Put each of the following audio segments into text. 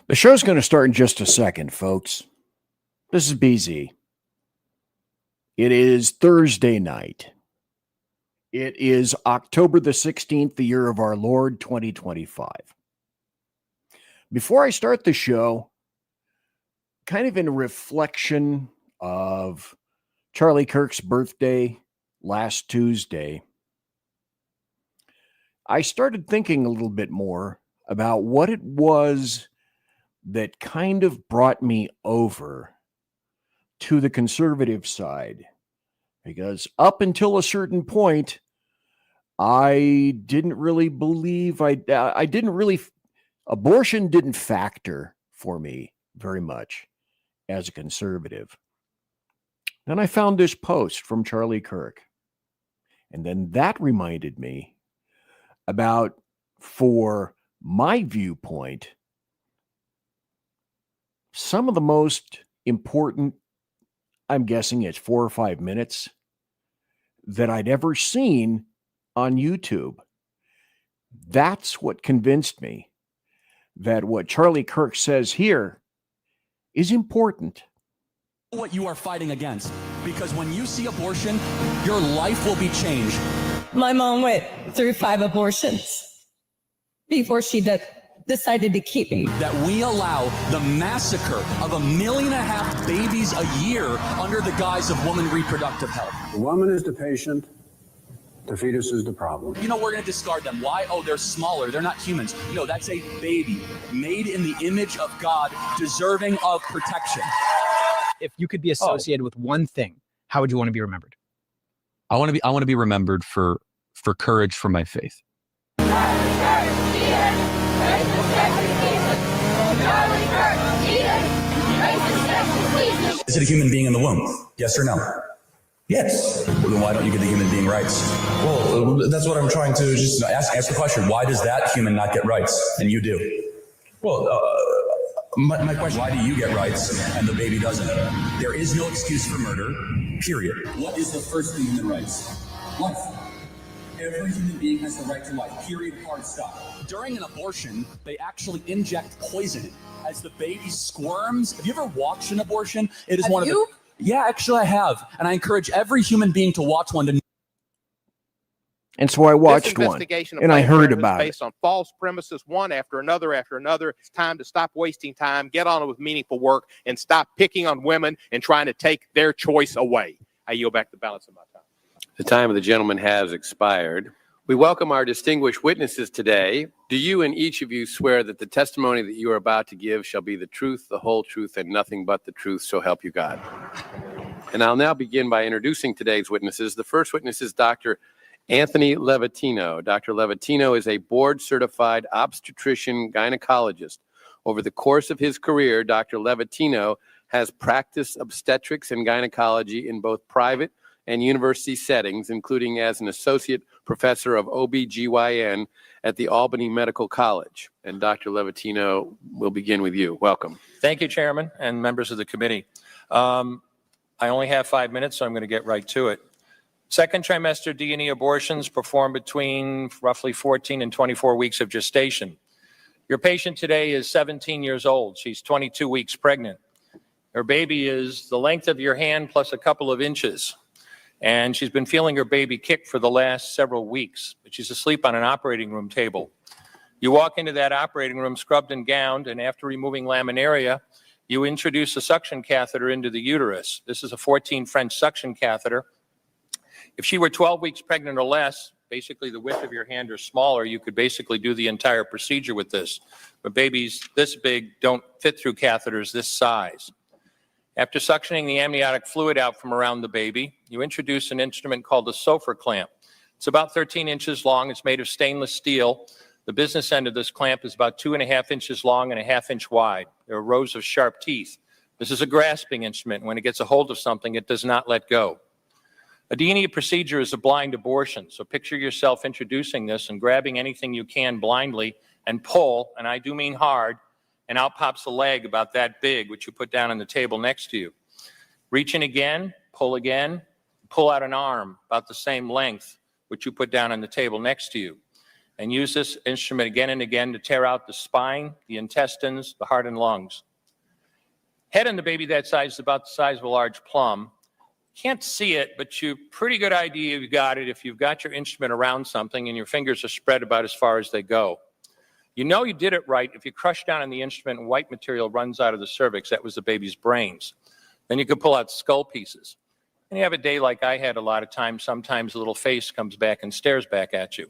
The show's going to start in just a second, folks. This is BZ. It is Thursday night. It is October the 16th, the year of our Lord, 2025. Before I start the show, kind of in reflection of Charlie Kirk's birthday last Tuesday, I started thinking a little bit more about what it was that kind of brought me over to the conservative side. Because up until a certain point, I didn't really believe, abortion didn't factor for me very much as a conservative. Then I found this post from Charlie Kirk. And then that reminded me about, for my viewpoint, some of the most important, I'm guessing it's 4 or 5 minutes, that I'd ever seen on YouTube. That's what convinced me that what Charlie Kirk says here is important. What you are fighting against, because when you see abortion, your life will be changed. My mom went through 5 abortions before she decided to keep me. That we allow the massacre of 1.5 million babies a year under the guise of woman reproductive health. The woman is the patient, the fetus is the problem. You know, we're going to discard them. Why? Oh, they're smaller. They're not humans. No, that's a baby made in the image of God, deserving of protection. If you could be associated with one thing, how would you want to be remembered? I want to be remembered for courage for my faith. Is it a human being in the womb? Yes or no? Yes. Well, then why don't you get the human being rights? Well, that's what I'm trying to just ask the question. Why does that human not get rights and you do? Well, my question, why do you get rights and the baby doesn't? There is no excuse for murder, period. What is the first thing human rights? Life. Every human being has the right to life, period, hard stop. During an abortion, they actually inject poison as the baby squirms. Have you ever watched an abortion? It is Have one you? of the... Yeah, actually I have. And I encourage every human being to watch one. And so I watched one, and I heard about it. Based on false premises, one after another after another. It's time to stop wasting time, get on with meaningful work, and stop picking on women and trying to take their choice away. I yield back the balance of my time. The time of the gentleman has expired. We welcome our distinguished witnesses today. Do you and each of you swear that the testimony that you are about to give shall be the truth, the whole truth, and nothing but the truth, so help you God? And I'll now begin by introducing today's witnesses. The first witness is Dr. Anthony Levatino. Dr. Levatino is a board-certified obstetrician gynecologist. Over the course of his career, Dr. Levatino has practiced obstetrics and gynecology in both private and university settings, including as an associate professor of OBGYN at the Albany Medical College. And Dr. Levatino, we'll begin with you. Welcome. Thank you, Chairman and members of the committee. I only have 5 minutes, so I'm going to get right to it. Second trimester D&E abortions performed between roughly 14 and 24 weeks of gestation. Your patient today is 17 years old. She's 22 weeks pregnant. Her baby is the length of your hand plus a couple of inches. And she's been feeling her baby kick for the last several weeks, but she's asleep on an operating room table. You walk into that operating room scrubbed and gowned, and after removing laminaria, you introduce a suction catheter into the uterus. This is a 14 French suction catheter. If she were 12 weeks pregnant or less, basically the width of your hand or smaller, you could basically do the entire procedure with this. But babies this big don't fit through catheters this size. After suctioning the amniotic fluid out from around the baby, you introduce an instrument called a Sofer clamp. It's about 13 inches long. It's made of stainless steel. The business end of this clamp is about 2.5 inches long and 1/2 inch wide. There are rows of sharp teeth. This is a grasping instrument. When it gets a hold of something, it does not let go. A D&E procedure is a blind abortion. So picture yourself introducing this and grabbing anything you can blindly and pull, and I do mean hard, and out pops a leg about that big, which you put down on the table next to you. Reach in again, pull out an arm about the same length, which you put down on the table next to you. and use this instrument again and again to tear out the spine, the intestines, the heart, and lungs. Head in the baby that size is about the size of a large plum. Can't see it, but you pretty good idea you've got it if you've got your instrument around something and your fingers are spread about as far as they go. You know you did it right if you crush down on the instrument and white material runs out of the cervix. That was the baby's brains. Then you could pull out skull pieces. And you have a day like I had a lot of times. Sometimes a little face comes back and stares back at you.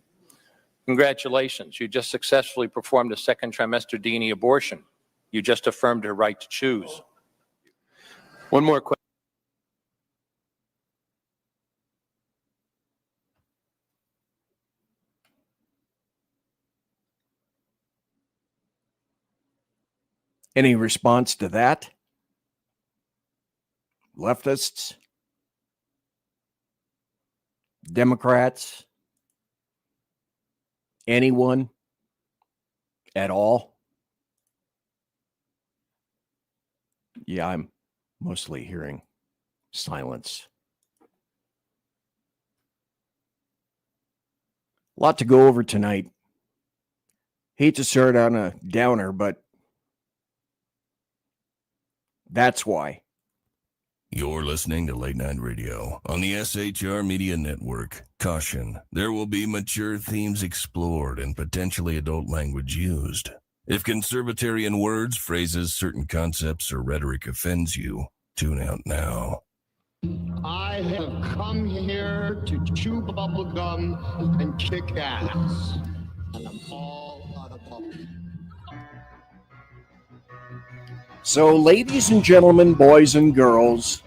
Congratulations, you just successfully performed a second trimester D&E abortion. You just affirmed her right to choose. One more question. Any response to that? Leftists? Democrats? Anyone at all? Yeah, I'm mostly hearing silence. A lot to go over tonight. Hate to start on a downer, but that's why. You're listening to Late Night Radio on the SHR Media Network. Caution, there will be mature themes explored and potentially adult language used. If conservatarian words, phrases, certain concepts, or rhetoric offends you, tune out now. I have come here to chew bubble gum and kick ass. And I'm all out of bubble. So, ladies and gentlemen, boys and girls,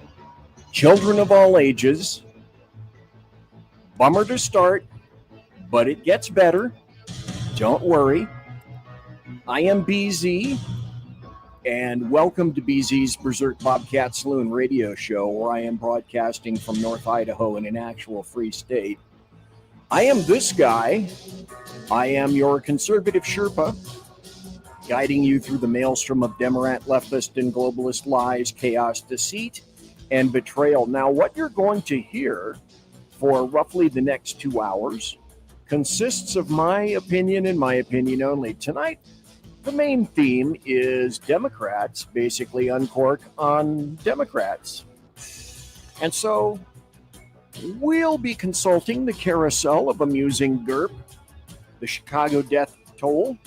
children of all ages, bummer to start, but it gets better. Don't worry. I am BZ, and welcome to BZ's Berserk Bobcat Saloon radio show, where I am broadcasting from North Idaho in an actual free state. I am this guy. I am your conservative Sherpa, guiding you through the maelstrom of Demorat, leftist, and globalist lies, chaos, deceit, and betrayal. Now, what you're going to hear for roughly the next 2 hours consists of my opinion and my opinion only. Tonight, the main theme is Democrats basically uncork on Democrats. And so we'll be consulting the carousel of amusing GERP, the Chicago death toll.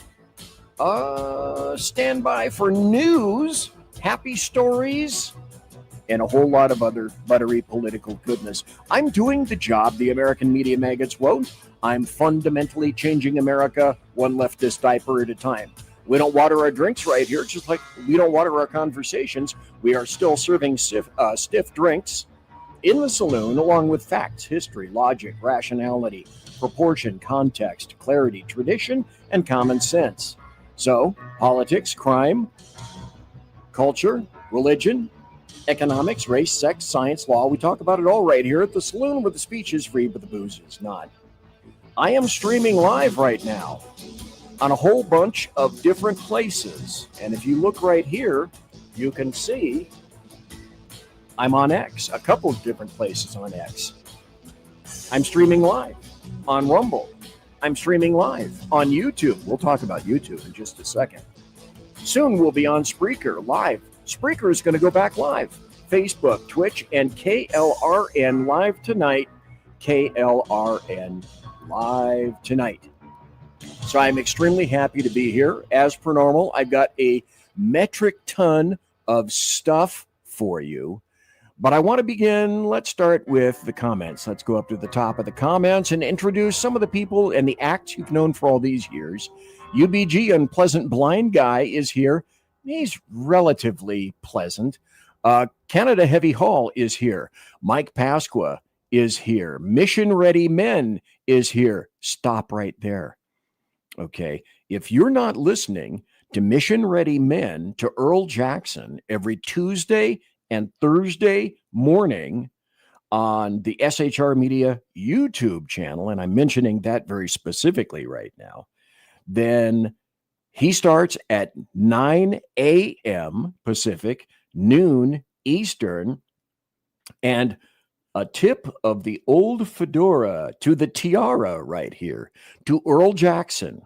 Stand by for news, happy stories, and a whole lot of other buttery political goodness. I'm doing the job the American media maggots won't. I'm fundamentally changing America one leftist diaper at a time. We don't water our drinks right here, just like we don't water our conversations. We are still serving stiff drinks in the saloon, along with facts, history, logic, rationality, proportion, context, clarity, tradition, and common sense. So, politics, crime, culture, religion, economics, race, sex, science, law, we talk about it all right here at the saloon, where the speech is free but the booze is not. I am streaming live right now on a whole bunch of different places. And if you look right here, you can see I'm on X, a couple of different places on X. I'm streaming live on Rumble. I'm streaming live on YouTube. We'll talk about YouTube in just a second. Soon we'll be on Spreaker live. Spreaker is going to go back live. Facebook, Twitch, and KLRN live tonight. KLRN live tonight. So I'm extremely happy to be here. As per normal, I've got a metric ton of stuff for you. But I want to begin, let's start with the comments. Let's go up to the top of the comments and introduce some of the people and the acts you've known for all these years. UBG, Unpleasant Blind Guy, is here. He's relatively pleasant. Canada Heavy Hall is here. Mike Pasqua is here. Mission Ready Men is here. Stop right there. Okay, if you're not listening to Mission Ready Men, to Earl Jackson every Tuesday and Thursday morning on the SHR Media YouTube channel, and I'm mentioning that very specifically right now, then he starts at 9 a.m. Pacific, noon Eastern, and A tip of the old fedora to the tiara right here, to Earl Jackson,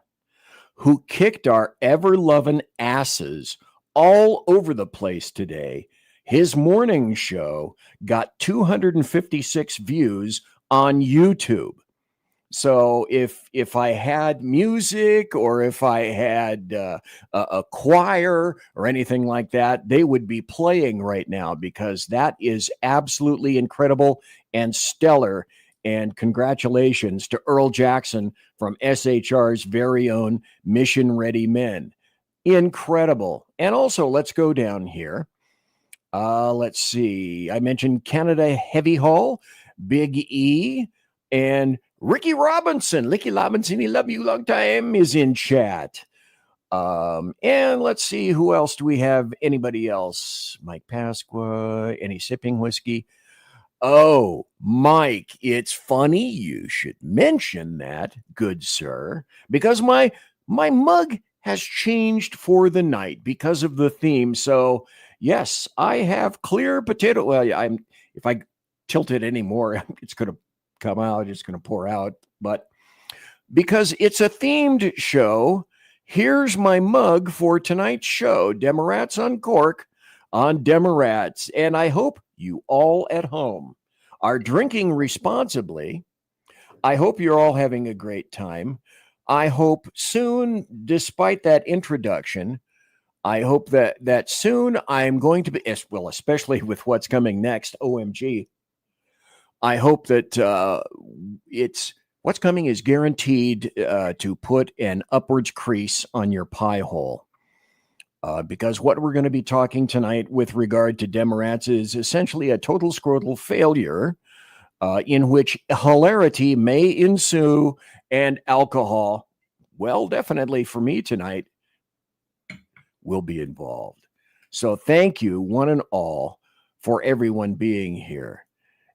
who kicked our ever-loving asses all over the place today. His morning show got 256 views on YouTube. So if I had music or if I had a choir or anything like that, they would be playing right now, because that is absolutely incredible and stellar. And congratulations to Earl Jackson from SHR's very own Mission Ready Men. Incredible. And also, let's go down here. Let's see. I mentioned Canada Heavy Haul, Big E, and Ricky Robinson, he love you long time, is in chat. And let's see, who else do we have? Anybody else? Mike Pasqua, any sipping whiskey? Oh, Mike, it's funny you should mention that, good sir, because my mug has changed for the night because of the theme. So yes, I have clear potato. Well, if I tilt it anymore, it's going to come out, it's going to pour out. But because it's a themed show, here's my mug for tonight's show, Demorats Uncork on Demorats. And I hope you all at home are drinking responsibly. I hope you're all having a great time. I hope soon, despite that introduction, I hope that soon I'm going to be, well, especially with what's coming next, OMG, I hope that what's coming is guaranteed to put an upwards crease on your pie hole. Because what we're going to be talking tonight with regard to Demorats is essentially a total scrotal failure in which hilarity may ensue and alcohol, well, definitely for me tonight, will be involved. So thank you, one and all, for everyone being here.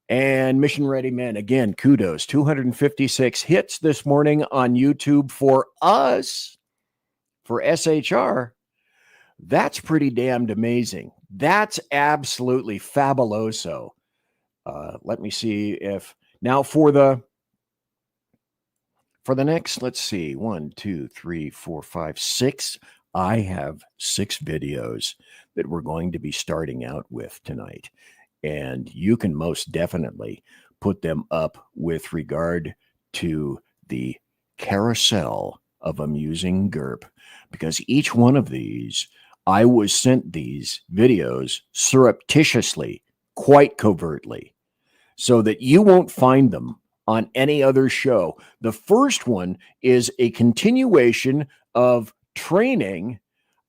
And Mission Ready Men, again, kudos. 256 hits this morning on YouTube for us, for SHR. That's pretty damned amazing. That's absolutely fabuloso. Let me see if now for the next, let's see, 1, 2, 3, 4, 5, 6. I have 6 videos that we're going to be starting out with tonight. And you can most definitely put them up with regard to the carousel of amusing GURP, because each one of these, I was sent these videos surreptitiously, quite covertly, so that you won't find them on any other show. The first one is a continuation of training.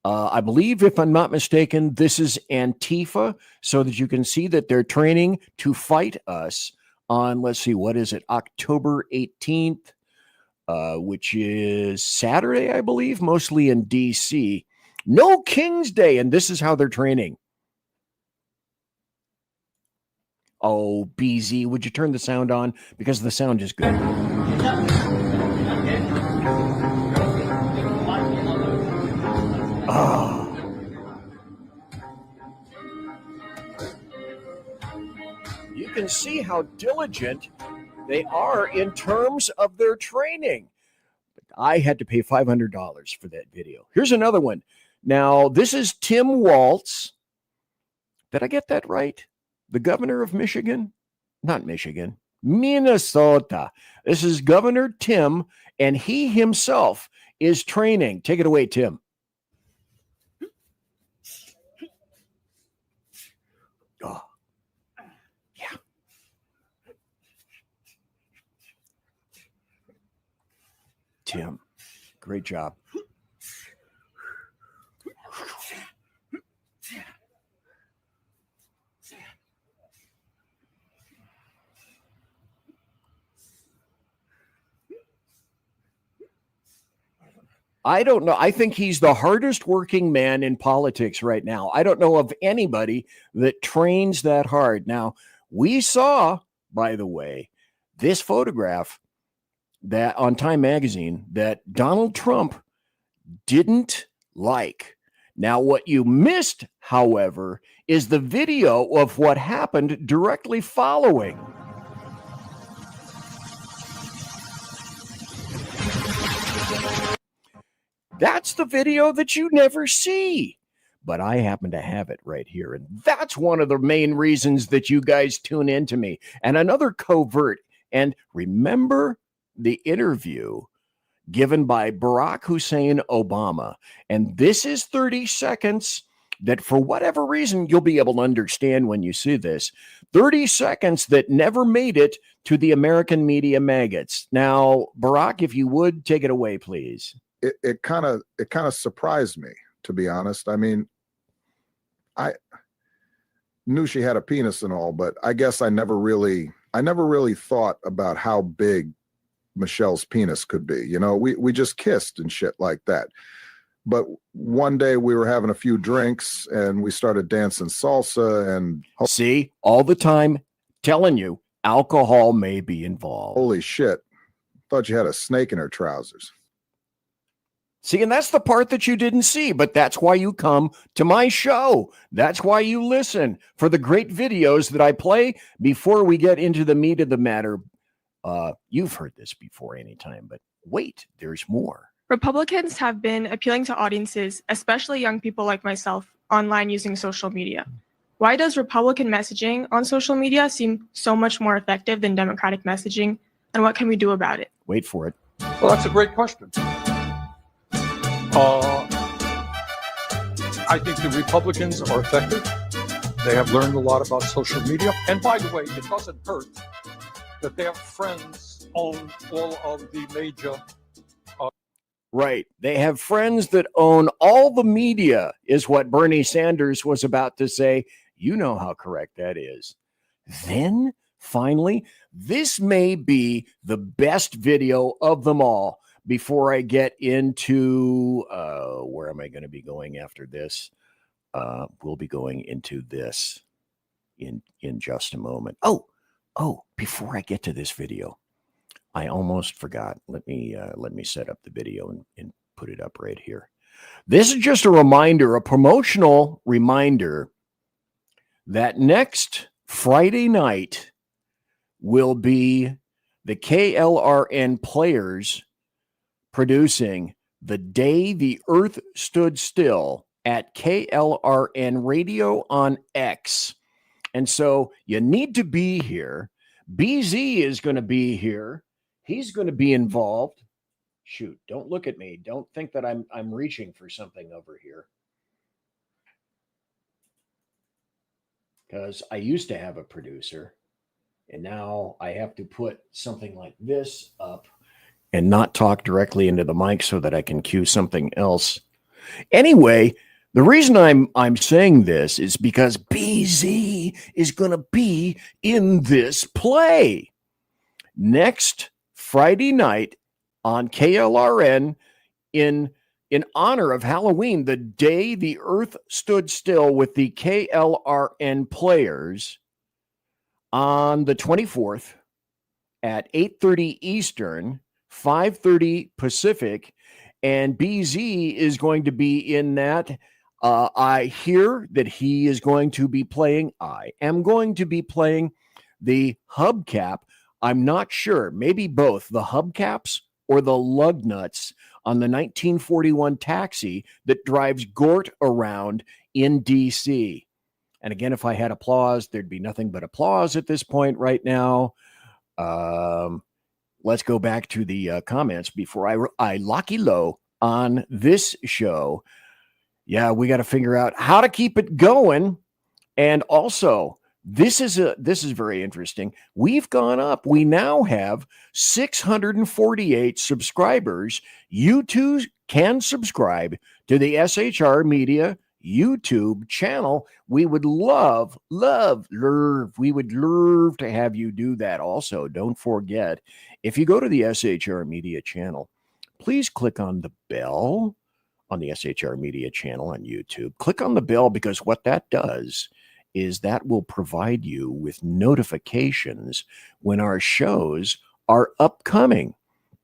I believe, if I'm not mistaken, this is Antifa, so that you can see that they're training to fight us on, let's see, what is it, October 18th, which is Saturday, I believe, mostly in D.C. No King's Day, and this is how they're training. Oh, BZ, would you turn the sound on? Because the sound is good. Oh. You can see how diligent they are in terms of their training. I had to pay $500 for that video. Here's another one. Now, this is Tim Walz. Did I get that right? The governor of Michigan? Not Michigan. Minnesota. This is Governor Tim, and he himself is training. Take it away, Tim. Oh, yeah. Tim, great job. I don't know. I think he's the hardest working man in politics right now. I don't know of anybody that trains that hard. Now, we saw, by the way, this photograph that on Time Magazine that Donald Trump didn't like. Now, what you missed, however, is the video of what happened directly following. That's the video that you never see. But I happen to have it right here. And that's one of the main reasons that you guys tune into me. And another covert. And remember the interview given by Barack Hussein Obama. And this is 30 seconds that, for whatever reason, you'll be able to understand when you see this. 30 seconds that never made it to the American media maggots. Now, Barack, if you would, take it away, please. It kind of surprised me, to be honest. I mean, I knew she had a penis and all, but I guess I never really thought about how big Michelle's penis could be. You know, we just kissed and shit like that. But one day we were having a few drinks and we started dancing salsa and see, all the time telling you alcohol may be involved. Holy shit. Thought you had a snake in her trousers. See, and that's the part that you didn't see, but that's why you come to my show. That's why you listen for the great videos that I play before we get into the meat of the matter. You've heard this before anytime, but wait, there's more. Republicans have been appealing to audiences, especially young people like myself, online using social media. Why does Republican messaging on social media seem so much more effective than Democratic messaging, and what can we do about it? Wait for it. Well, that's a great question. I think the Republicans are effective. They have learned a lot about social media. And by the way, it doesn't hurt that their friends own all of the major. Right. They have friends that own all the media, is what Bernie Sanders was about to say. You know how correct that is. Then, finally, this may be the best video of them all. Before I get into where am I going to be going after this? We'll be going into this in just a moment. Oh, before I get to this video, I almost forgot. Let me set up the video and put it up right here. This is just a reminder, a promotional reminder that next Friday night will be the KLRN Players producing The Day the Earth Stood Still at KLRN Radio on X. And so you need to be here. BZ is going to be here. He's going to be involved. Shoot, don't look at me. Don't think that I'm reaching for something over here. Because I used to have a producer, and now I have to put something like this up and not talk directly into the mic so that I can cue something else. Anyway, the reason I'm saying this is because BZ is going to be in this play next Friday night on KLRN in honor of Halloween, the day the earth stood still, with the KLRN Players on the 24th at 8:30 Eastern, 5:30 Pacific, and BZ is going to be in that. I hear that he is going to be playing. I am going to be playing the hubcap. I'm not sure. Maybe both the hubcaps or the lug nuts on the 1941 taxi that drives Gort around in D.C. And again, if I had applause, there'd be nothing but applause at this point right now. Let's go back to the comments before I locky low on this show. Yeah, we got to figure out how to keep it going. And also, this is very interesting. We've gone up. We now have 648 subscribers. You too can subscribe to the SHR Media YouTube channel. We would love to have you do that. Also, don't forget, if you go to the SHR Media channel, please click on the bell on the SHR Media channel on YouTube. Click on the bell, because what that does is that will provide you with notifications when our shows are upcoming.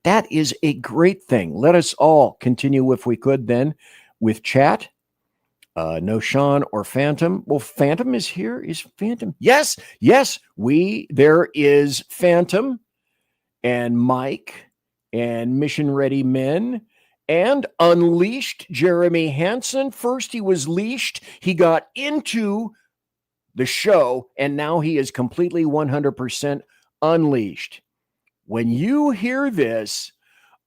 That is a great thing. Let us all continue, if we could, then with chat. No Sean or Phantom. Well, Phantom is here. Is Phantom? Yes. There is Phantom and Mike and Mission Ready Men and Unleashed Jeremy Hansen. First, he was leashed. He got into the show, and now he is completely 100% unleashed. When you hear this,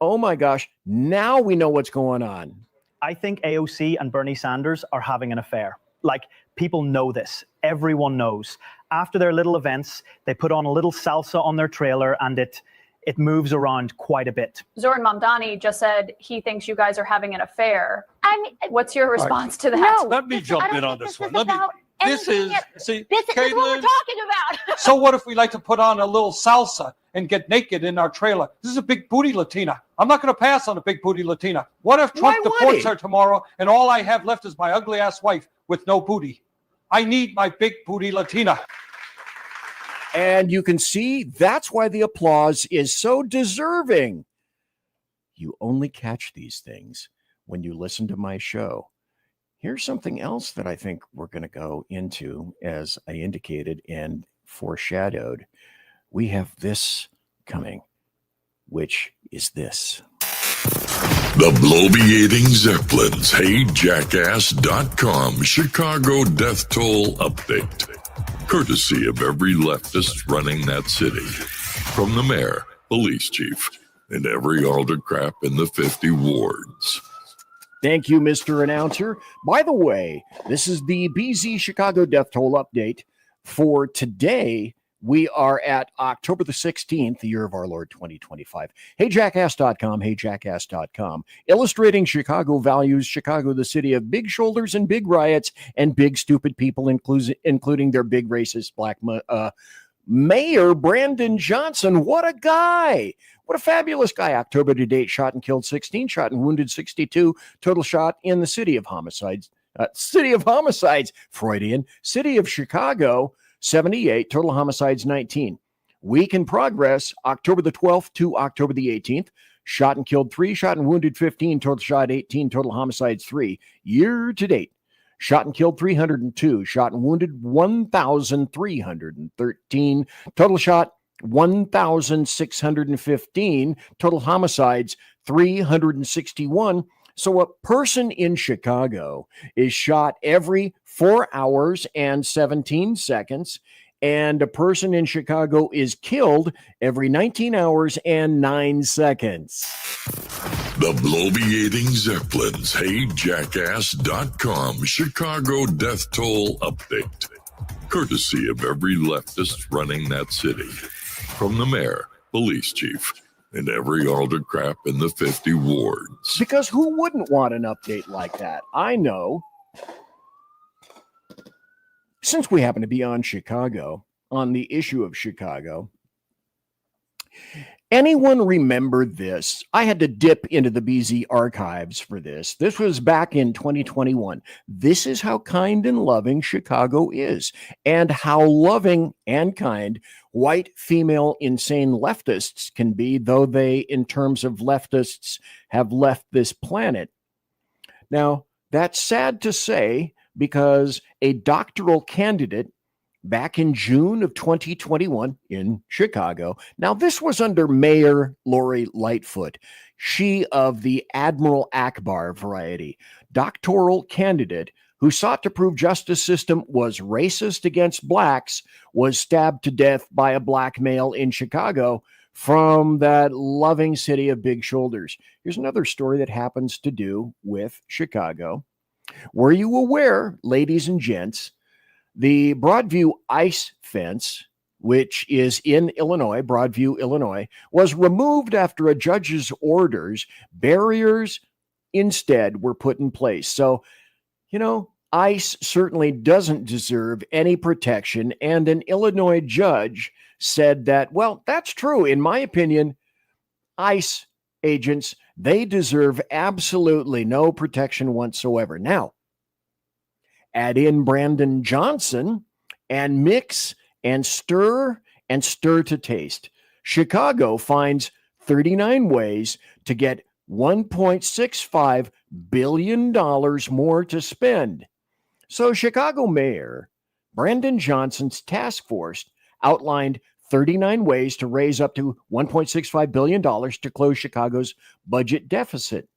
oh my gosh, now we know what's going on. I think AOC and Bernie Sanders are having an affair. Like, people know this. Everyone knows. After their little events, they put on a little salsa on their trailer, and it moves around quite a bit. Zoran Mamdani just said he thinks you guys are having an affair. What's your response to that? No, let me jump in on this one. This is what Caitlin, we're talking about. So what if we like to put on a little salsa and get naked in our trailer? This is a big booty Latina. I'm not going to pass on a big booty Latina. What if Trump deports her tomorrow and all I have left is my ugly ass wife with no booty? I need my big booty Latina. And you can see that's why the applause is so deserving. You only catch these things when you listen to my show. Here's something else that I think we're going to go into, as I indicated and foreshadowed. We have this coming, which is this. The bloviating Zeppelins, HeyJackass.com Chicago death toll update. Courtesy of every leftist running that city. From the mayor, police chief, and every aldercrap in the 50 wards. Thank you, Mr. Announcer. By the way, this is the BZ Chicago Death Toll update for today. We are at October the 16th, the year of our Lord 2025. HeyJackass.com, HeyJackass.com. Illustrating Chicago values, Chicago, the city of big shoulders and big riots and big stupid people, including their big racist black Mayor Brandon Johnson. What a guy. What a fabulous guy. October to date, shot and killed 16, shot and wounded 62. Total shot in the city of homicides. Freudian. City of Chicago, 78. Total homicides, 19. Week in progress, October the 12th to October the 18th. Shot and killed 3, shot and wounded 15. Total shot 18. Total homicides 3. Year to date. Shot and killed 302. Shot and wounded 1,313. Total shot 1,615. Total homicides 361. So a person in Chicago is shot every 4 hours and 17 seconds, and a person in Chicago is killed every 19 hours and 9 seconds. The bloviating Zeppelins, HeyJackass.com Chicago death toll update. Courtesy of every leftist running that city. From the mayor, police chief, and every aldercrap in the 50 wards. Because who wouldn't want an update like that? I know. Since we happen to be on Chicago, on the issue of Chicago, anyone remember this? I had to dip into the BZ archives for this. This was back in 2021. This is how kind and loving Chicago is, and how loving and kind white female insane leftists can be, though they, in terms of leftists, have left this planet. Now, that's sad to say, because a doctoral candidate back in June of 2021 in Chicago. Now, this was under Mayor Lori Lightfoot, she of the Admiral Akbar variety. Doctoral candidate who sought to prove justice system was racist against blacks, was stabbed to death by a black male in Chicago from that loving city of big shoulders. Here's another story that happens to do with Chicago. Were you aware, ladies and gents, the Broadview ice fence, which is in Illinois, Broadview, Illinois, was removed after a judge's orders. Barriers instead were put in place. So, you know, ice certainly doesn't deserve any protection. And an Illinois judge said that, well, that's true. In my opinion, ice agents, they deserve absolutely no protection whatsoever. Now, add in Brandon Johnson and mix and stir to taste. Chicago finds 39 ways to get $1.65 billion more to spend. So Chicago Mayor Brandon Johnson's task force outlined 39 ways to raise up to $1.65 billion to close Chicago's budget deficit.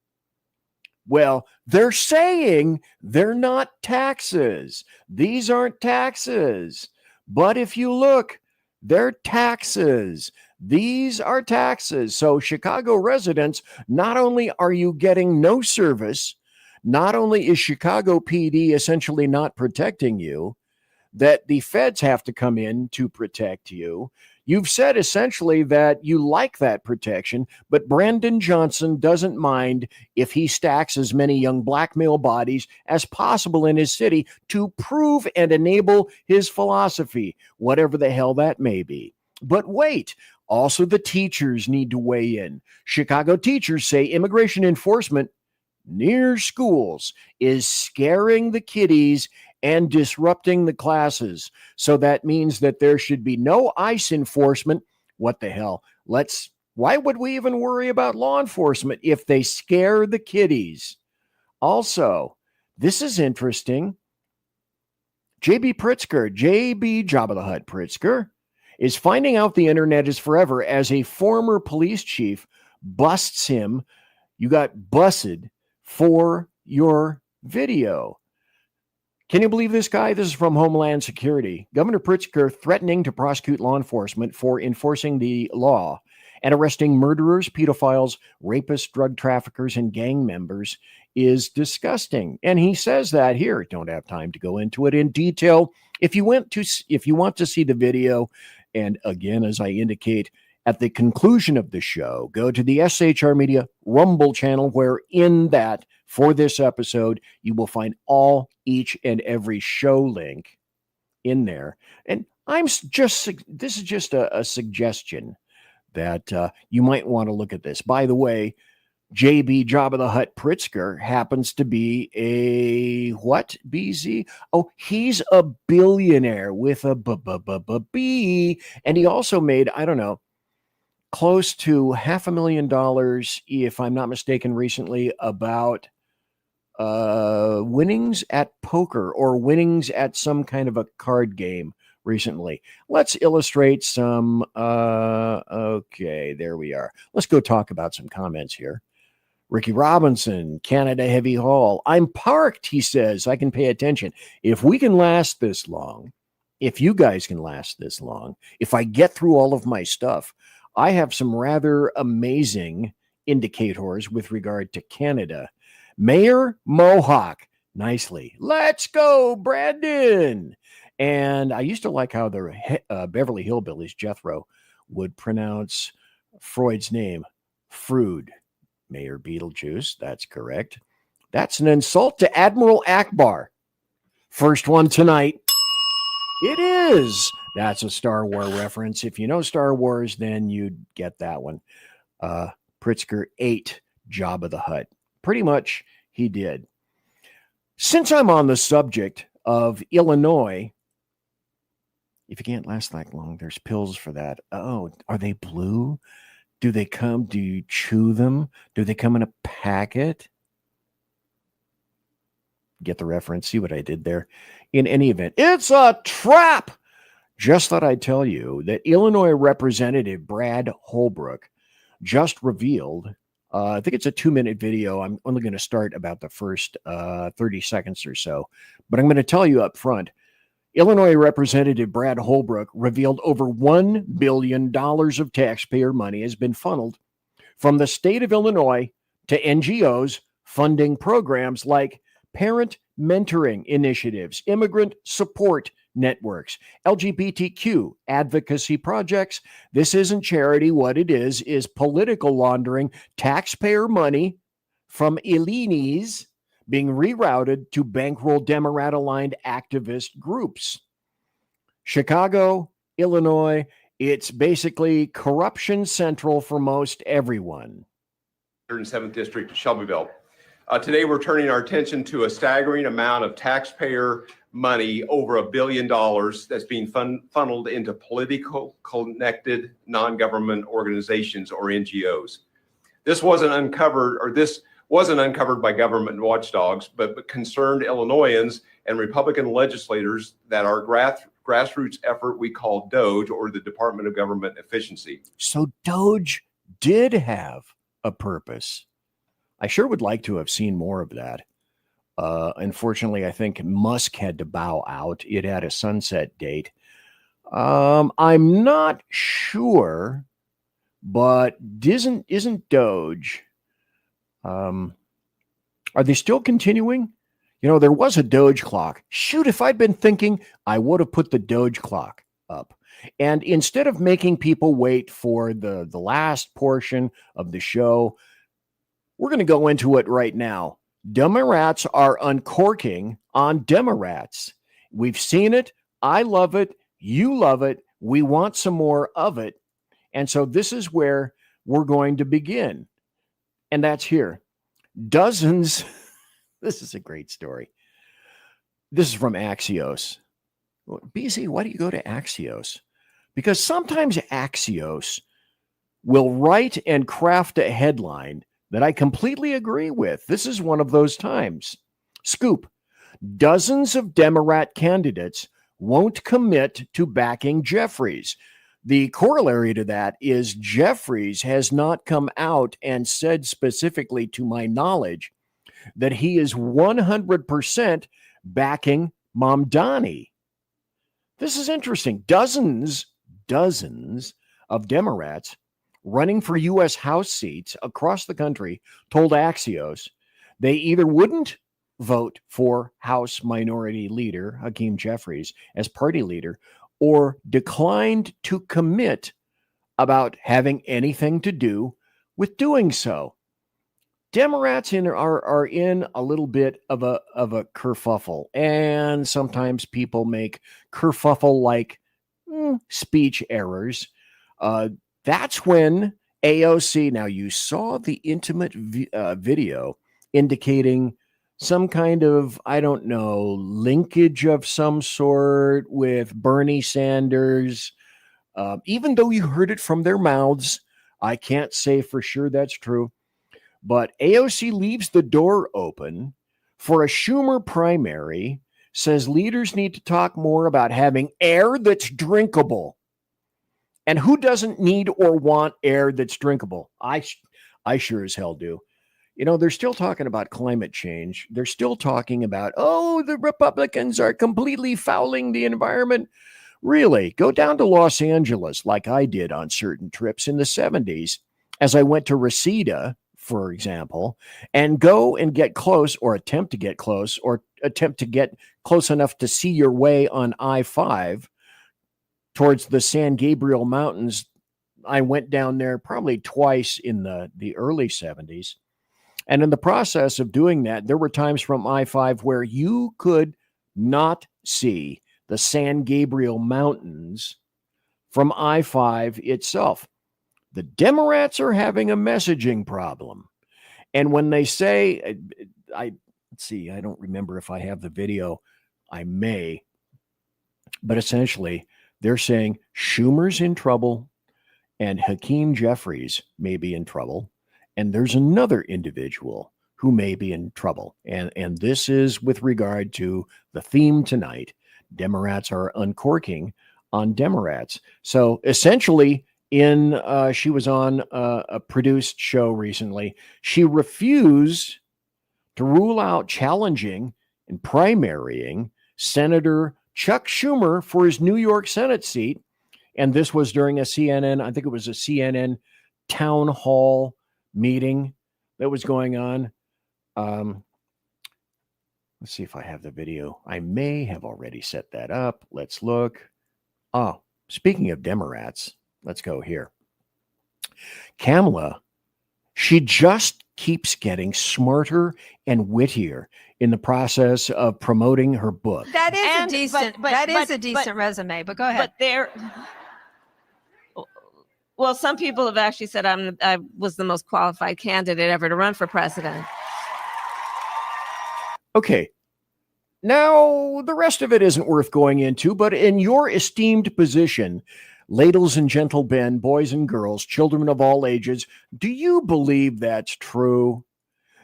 Well, they're saying they're not taxes. These aren't taxes. But if you look, they're taxes. These are taxes. So Chicago residents, not only are you getting no service, not only is Chicago PD essentially not protecting you, that the feds have to come in to protect you. You've said essentially that you like that protection, but Brandon Johnson doesn't mind if he stacks as many young black male bodies as possible in his city to prove and enable his philosophy, whatever the hell that may be. But wait, also the teachers need to weigh in. Chicago teachers say immigration enforcement near schools is scaring the kiddies and disrupting the classes. So that means that there should be no ICE enforcement. What the hell? Why would we even worry about law enforcement if they scare the kiddies? Also, this is interesting. JB Jabba the Hutt Pritzker, is finding out the internet is forever as a former police chief busts him. You got busted for your video. Can you believe this guy? This is from Homeland Security. Governor Pritzker threatening to prosecute law enforcement for enforcing the law and arresting murderers, pedophiles, rapists, drug traffickers, and gang members is disgusting. And he says that here. Don't have time to go into it in detail. If you want to see the video, and again, as I indicate at the conclusion of the show, go to the SHR Media Rumble channel, where in that, for this episode, you will find each and every show link in there. And this is just a suggestion that you might want to look at this. By the way, JB Jabba the Hutt Pritzker happens to be a what, BZ? Oh, he's a billionaire with a B. And he also made, I don't know, close to $500,000, if I'm not mistaken, recently about winnings at poker or winnings at some kind of a card game recently. Let's illustrate some. Okay, there we are. Let's go talk about some comments here. Ricky Robinson, Canada Heavy Haul. I'm parked, he says. I can pay attention. If we can last this long, if you guys can last this long, if I get through all of my stuff, I have some rather amazing indicators with regard to Canada. Mayor Mohawk, nicely. Let's go, Brandon. And I used to like how the Beverly Hillbillies, Jethro, would pronounce Freud's name, Frood. Mayor Beetlejuice, that's correct. That's an insult to Admiral Akbar. First one tonight. It is. That's a Star Wars reference. If you know Star Wars, then you'd get that one. Pritzker ate Jabba the Hutt. Pretty much he did. Since I'm on the subject of Illinois, if you can't last that long, there's pills for that. Oh, are they blue? Do they come? Do you chew them? Do they come in a packet? Get the reference. See what I did there? In any event, it's a trap. Just thought I'd tell you that Illinois Representative Brad Holbrook just revealed, I think it's a 2-minute video. I'm only going to start about the first 30 seconds or so, but I'm going to tell you up front. Illinois Representative Brad Holbrook revealed over $1 billion of taxpayer money has been funneled from the state of Illinois to NGOs funding programs like parent mentoring initiatives, immigrant support networks, LGBTQ advocacy projects. This isn't charity. What it is political laundering, taxpayer money from Illini's being rerouted to bankroll Democrat-aligned activist groups. Chicago, Illinois, it's basically corruption central for most everyone. 107th District, Shelbyville. Today, we're turning our attention to a staggering amount of taxpayer money, over $1 billion, that's being funneled into political connected non-government organizations or NGOs. This wasn't uncovered by government watchdogs, but concerned Illinoisans and Republican legislators that our grassroots effort we call DOGE, or the Department of Government Efficiency. So DOGE did have a purpose. I sure would like to have seen more of that. Unfortunately, I think Musk had to bow out. It had a sunset date. I'm not sure, but isn't DOGE? Are they still continuing? You know, there was a Doge clock. Shoot, if I'd been thinking, I would have put the Doge clock up. And instead of making people wait for the last portion of the show, we're going to go into it right now. Demorats are uncorking on Demorats. We've seen it. I love it. You love it. We want some more of it. And so this is where we're going to begin. And that's here. Dozens. This is a great story. This is from Axios. BC, why do you go to Axios? Because sometimes Axios will write and craft a headline that I completely agree with. This is one of those times. Scoop. Dozens of Demorat candidates won't commit to backing Jeffries. The corollary to that is Jeffries has not come out and said specifically, to my knowledge, that he is 100% backing Mamdani. This is interesting. Dozens of Demorats running for U.S. House seats across the country told Axios they either wouldn't vote for House Minority Leader Hakeem Jeffries as party leader or declined to commit about having anything to do with doing so. Demorats are in a little bit of a kerfuffle, and sometimes people make kerfuffle-like speech errors. That's when AOC, now you saw the intimate video indicating some kind of, I don't know, linkage of some sort with Bernie Sanders. Even though you heard it from their mouths, I can't say for sure that's true. But AOC leaves the door open for a Schumer primary, says leaders need to talk more about having air that's drinkable. And who doesn't need or want air that's drinkable? I sure as hell do. You know, they're still talking about climate change. They're still talking about, oh, the Republicans are completely fouling the environment. Really, go down to Los Angeles like I did on certain trips in the 70s as I went to Reseda, for example, and go and get close or attempt to get close enough to see your way on I-5 towards the San Gabriel Mountains. I went down there probably twice in the early 70s. And in the process of doing that, there were times from I-5 where you could not see the San Gabriel Mountains from I-5 itself. The Demorats are having a messaging problem. And when they say, let's see, I don't remember if I have the video. I may. But essentially, they're saying Schumer's in trouble and Hakeem Jeffries may be in trouble. And there's another individual who may be in trouble. And this is with regard to the theme tonight. Demorats are uncorking on Demorats. So essentially, she was on a produced show recently. She refused to rule out challenging and primarying Senator Chuck Schumer for his New York Senate seat. And this was during a CNN, I think it was a CNN town hall meeting that was going on. Let's see if I have the video. I may have already set that up. Let's look. Oh, speaking of Demorats, let's go here. Kamala, she just keeps getting smarter and wittier in the process of promoting her book. That is a decent resume, but go ahead. Well, some people have actually said I was the most qualified candidate ever to run for president. Okay. Now, the rest of it isn't worth going into, but in your esteemed position, ladies and gentlemen, boys and girls, children of all ages, do you believe that's true?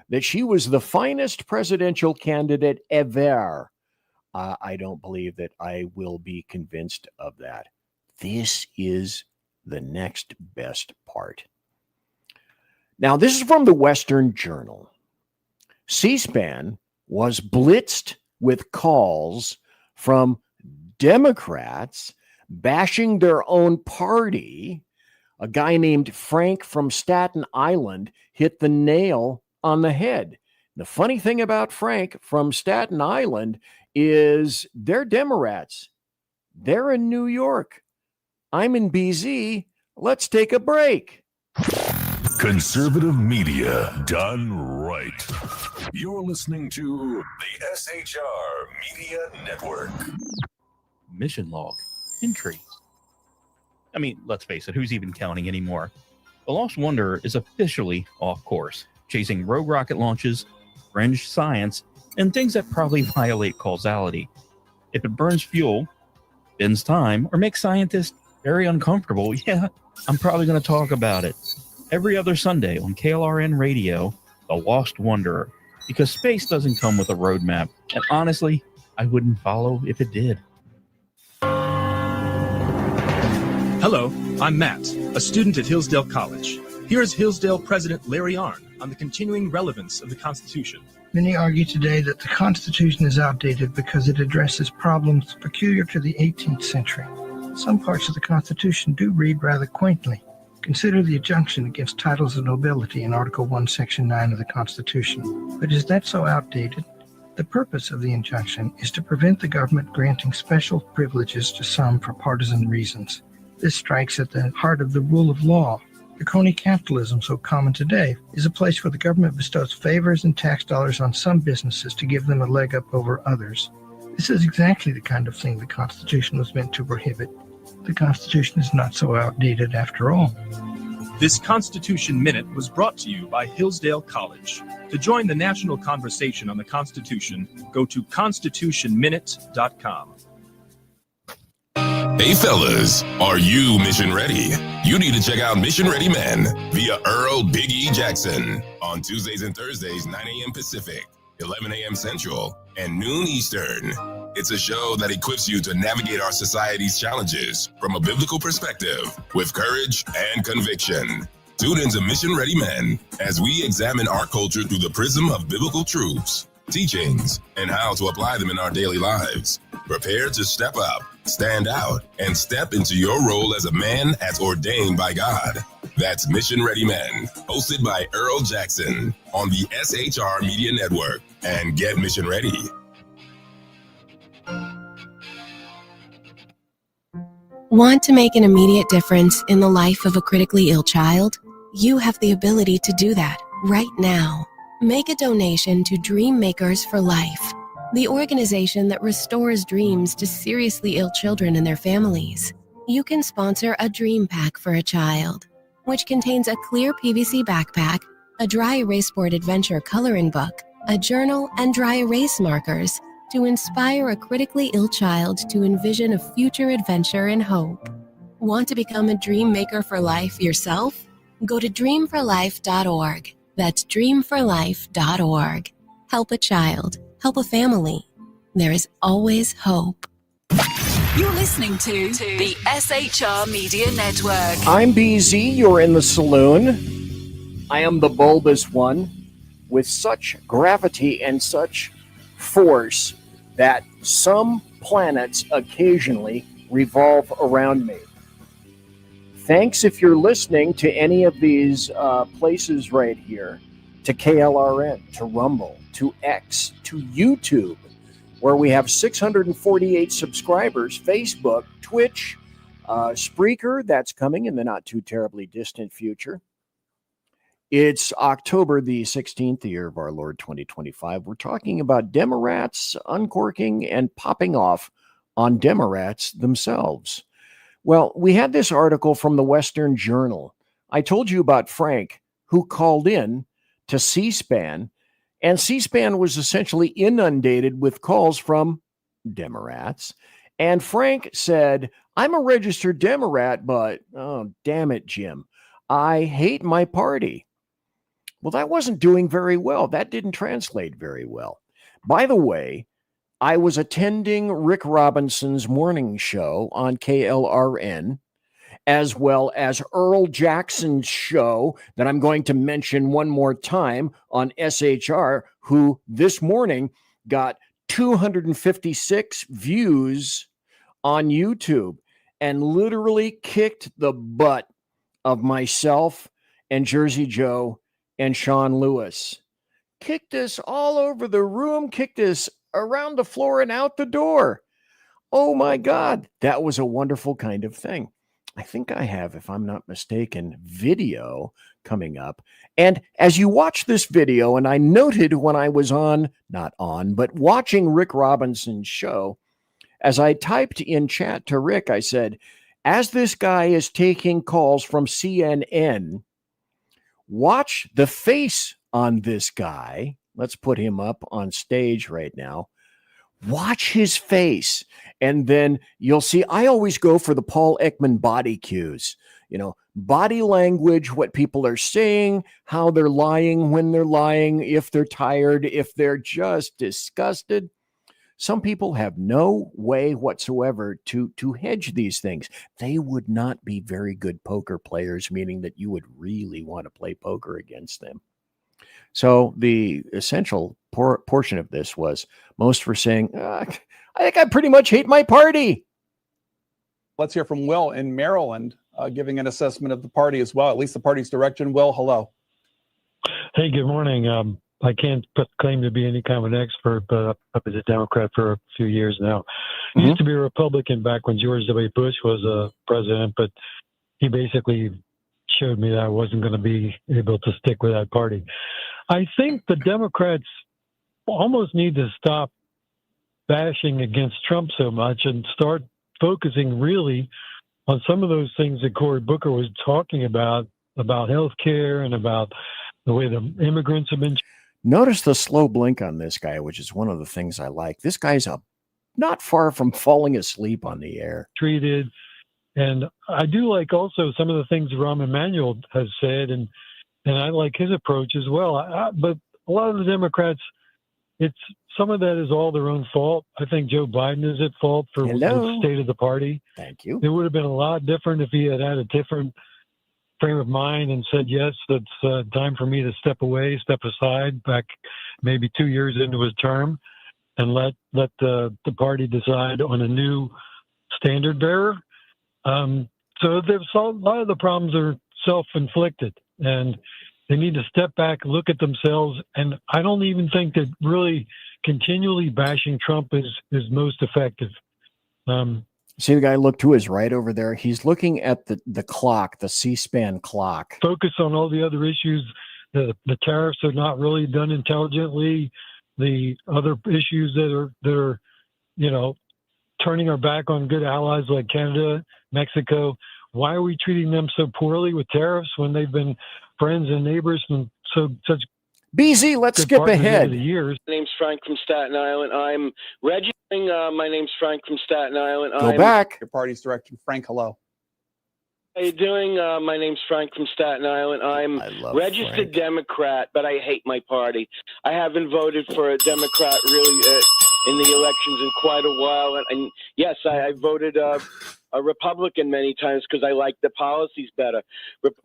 That she was the finest presidential candidate ever I don't believe that I will be convinced of that. This is the next best part. Now, this is from the Western Journal. C-SPAN was blitzed with calls from Democrats bashing their own party. A guy named Frank from Staten Island hit the nail on the head. The funny thing about Frank from Staten Island is they're Demorats. They're in New York. I'm in BZ. Let's take a break. Conservative media done right. You're listening to the SHR Media Network. Mission log entry. I mean, let's face it, who's even counting anymore? The Lost Wanderer is officially off course, chasing rogue rocket launches, fringe science, and things that probably violate causality. If it burns fuel, bends time, or makes scientists very uncomfortable, yeah, I'm probably going to talk about it. Every other Sunday on KLRN Radio, The Lost Wanderer, because space doesn't come with a roadmap, and honestly, I wouldn't follow if it did. Hello, I'm Matt, a student at Hillsdale College. Here's Hillsdale President Larry Arnn on the continuing relevance of the Constitution. Many argue today that the Constitution is outdated because it addresses problems peculiar to the 18th century. Some parts of the Constitution do read rather quaintly. Consider the injunction against titles of nobility in Article 1, Section 9 of the Constitution. But is that so outdated? The purpose of the injunction is to prevent the government granting special privileges to some for partisan reasons. This strikes at the heart of the rule of law. The crony capitalism so common today is a place where the government bestows favors and tax dollars on some businesses to give them a leg up over others. This is exactly the kind of thing the Constitution was meant to prohibit. The Constitution is not so outdated after all. This Constitution Minute was brought to you by Hillsdale College. To join the national conversation on the Constitution, go to constitutionminute.com. Hey fellas, are you mission ready? You need to check out Mission Ready Men via Earl Big E Jackson on Tuesdays and Thursdays, 9 a.m. Pacific, 11 a.m. Central, and noon Eastern. It's a show that equips you to navigate our society's challenges from a biblical perspective with courage and conviction. Tune into Mission Ready Men as we examine our culture through the prism of biblical truths, teachings, and how to apply them in our daily lives. Prepare to step up, stand out, and step into your role as a man as ordained by God. That's Mission Ready Men, hosted by Earl Jackson on the SHR Media Network. And get mission ready. Want to make an immediate difference in the life of a critically ill child? You have the ability to do that right now. Make a donation to Dream Makers for Life, the organization that restores dreams to seriously ill children and their families. You can sponsor a dream pack for a child, which contains a clear PVC backpack, a dry erase board adventure coloring book, a journal, and dry erase markers to inspire a critically ill child to envision a future adventure and hope. Want to become a dream maker for life yourself? Go to dreamforlife.org. That's dreamforlife.org. Help a child. Help a family. There is always hope. You're listening to the SHR Media Network. I'm BZ. You're in the saloon. I am the bulbous one with such gravity and such force that some planets occasionally revolve around me. Thanks if you're listening to any of these places right here, to KLRN, to Rumble, to X, to YouTube, where we have 648 subscribers, Facebook, Twitch, Spreaker, that's coming in the not too terribly distant future. It's October the 16th, the year of our Lord 2025. We're talking about Demorats uncorking and popping off on Demorats themselves. Well, we had this article from the Western Journal. I told you about Frank, who called in to C-SPAN, and C-SPAN was essentially inundated with calls from Demorats. And Frank said, I'm a registered Demorat, but, oh, damn it, Jim, I hate my party. Well, that wasn't doing very well. That didn't translate very well. By the way, I was attending Rick Robinson's morning show on KLRN, as well as Earl Jackson's show that I'm going to mention one more time on SHR, who this morning got 256 views on YouTube and literally kicked the butt of myself and Jersey Joe and Sean Lewis. Kicked us all over the room, kicked us around the floor and out the door. Oh my God, that was a wonderful kind of thing. I think I have, if I'm not mistaken, video coming up. And as you watch this video, and I noted when I was but watching Rick Robinson's show, as I typed in chat to Rick, I said, as this guy is taking calls from CNN, watch the face on this guy. Let's put him up on stage right now. Watch his face. And then you'll see, I always go for the Paul Ekman body cues, body language, what people are saying, how they're lying when they're lying, if they're tired, if they're just disgusted. Some people have no way whatsoever to hedge these things. They would not be very good poker players, meaning that you would really want to play poker against them. So the essential portion of this was most were saying, I think I pretty much hate my party. Let's hear from Will in Maryland, giving an assessment of the party as well, at least the party's direction. Will, hello. Hey, good morning. I can't claim to be any kind of an expert, but I've been a Democrat for a few years now. I used to be a Republican back when George W. Bush was president, but he basically showed me that I wasn't going to be able to stick with that party. I think the Democrats almost need to stop bashing against Trump so much and start focusing really on some of those things that Cory Booker was talking about health care and about the way the immigrants have been. Notice the slow blink on this guy, which is one of the things I like. This guy's not far from falling asleep on the air. Treated. And I do like also some of the things Rahm Emanuel has said, and I like his approach as well. But a lot of the Democrats, some of that is all their own fault. I think Joe Biden is at fault for the state of the party. Thank you. It would have been a lot different if he had a different frame of mind and said, yes, that's time for me to step aside back maybe 2 years into his term and let the party decide on a new standard bearer. So there's a lot of the problems are self-inflicted, and they need to step back, look at themselves. And I don't even think that really continually bashing Trump is most effective. See the guy look to his right over there? He's looking at the clock, the C-SPAN clock. Focus on all the other issues. The tariffs are not really done intelligently. The other issues that are turning our back on good allies like Canada, Mexico. Why are we treating them so poorly with tariffs when they've been friends and neighbors and such? BZ, let's skip ahead. My name's Frank from Staten Island. I'm registering. My name's Frank from Staten Island. Go back. Your party's direction. Frank, hello. How you doing? My name's Frank from Staten Island. I'm registered Democrat, but I hate my party. I haven't voted for a Democrat really in the elections in quite a while. And yes, I voted a Republican many times because I like the policies better.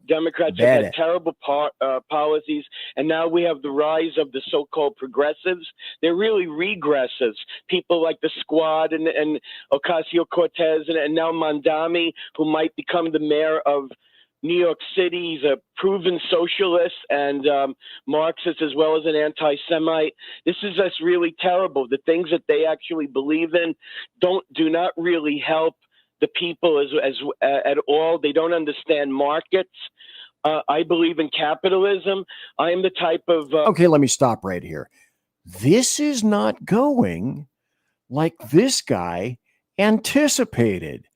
Democrats have had terrible policies, and now we have the rise of the so-called progressives. They're really regressives. People like the Squad and Ocasio-Cortez and now Mondami, who might become the mayor of New York City. He's a proven socialist and Marxist as well as an anti-Semite. This is just really terrible. The things that they actually believe in do not really help the people at all. They don't understand markets. I believe in capitalism. I am the type of... Okay, let me stop right here. This is not going like this guy anticipated.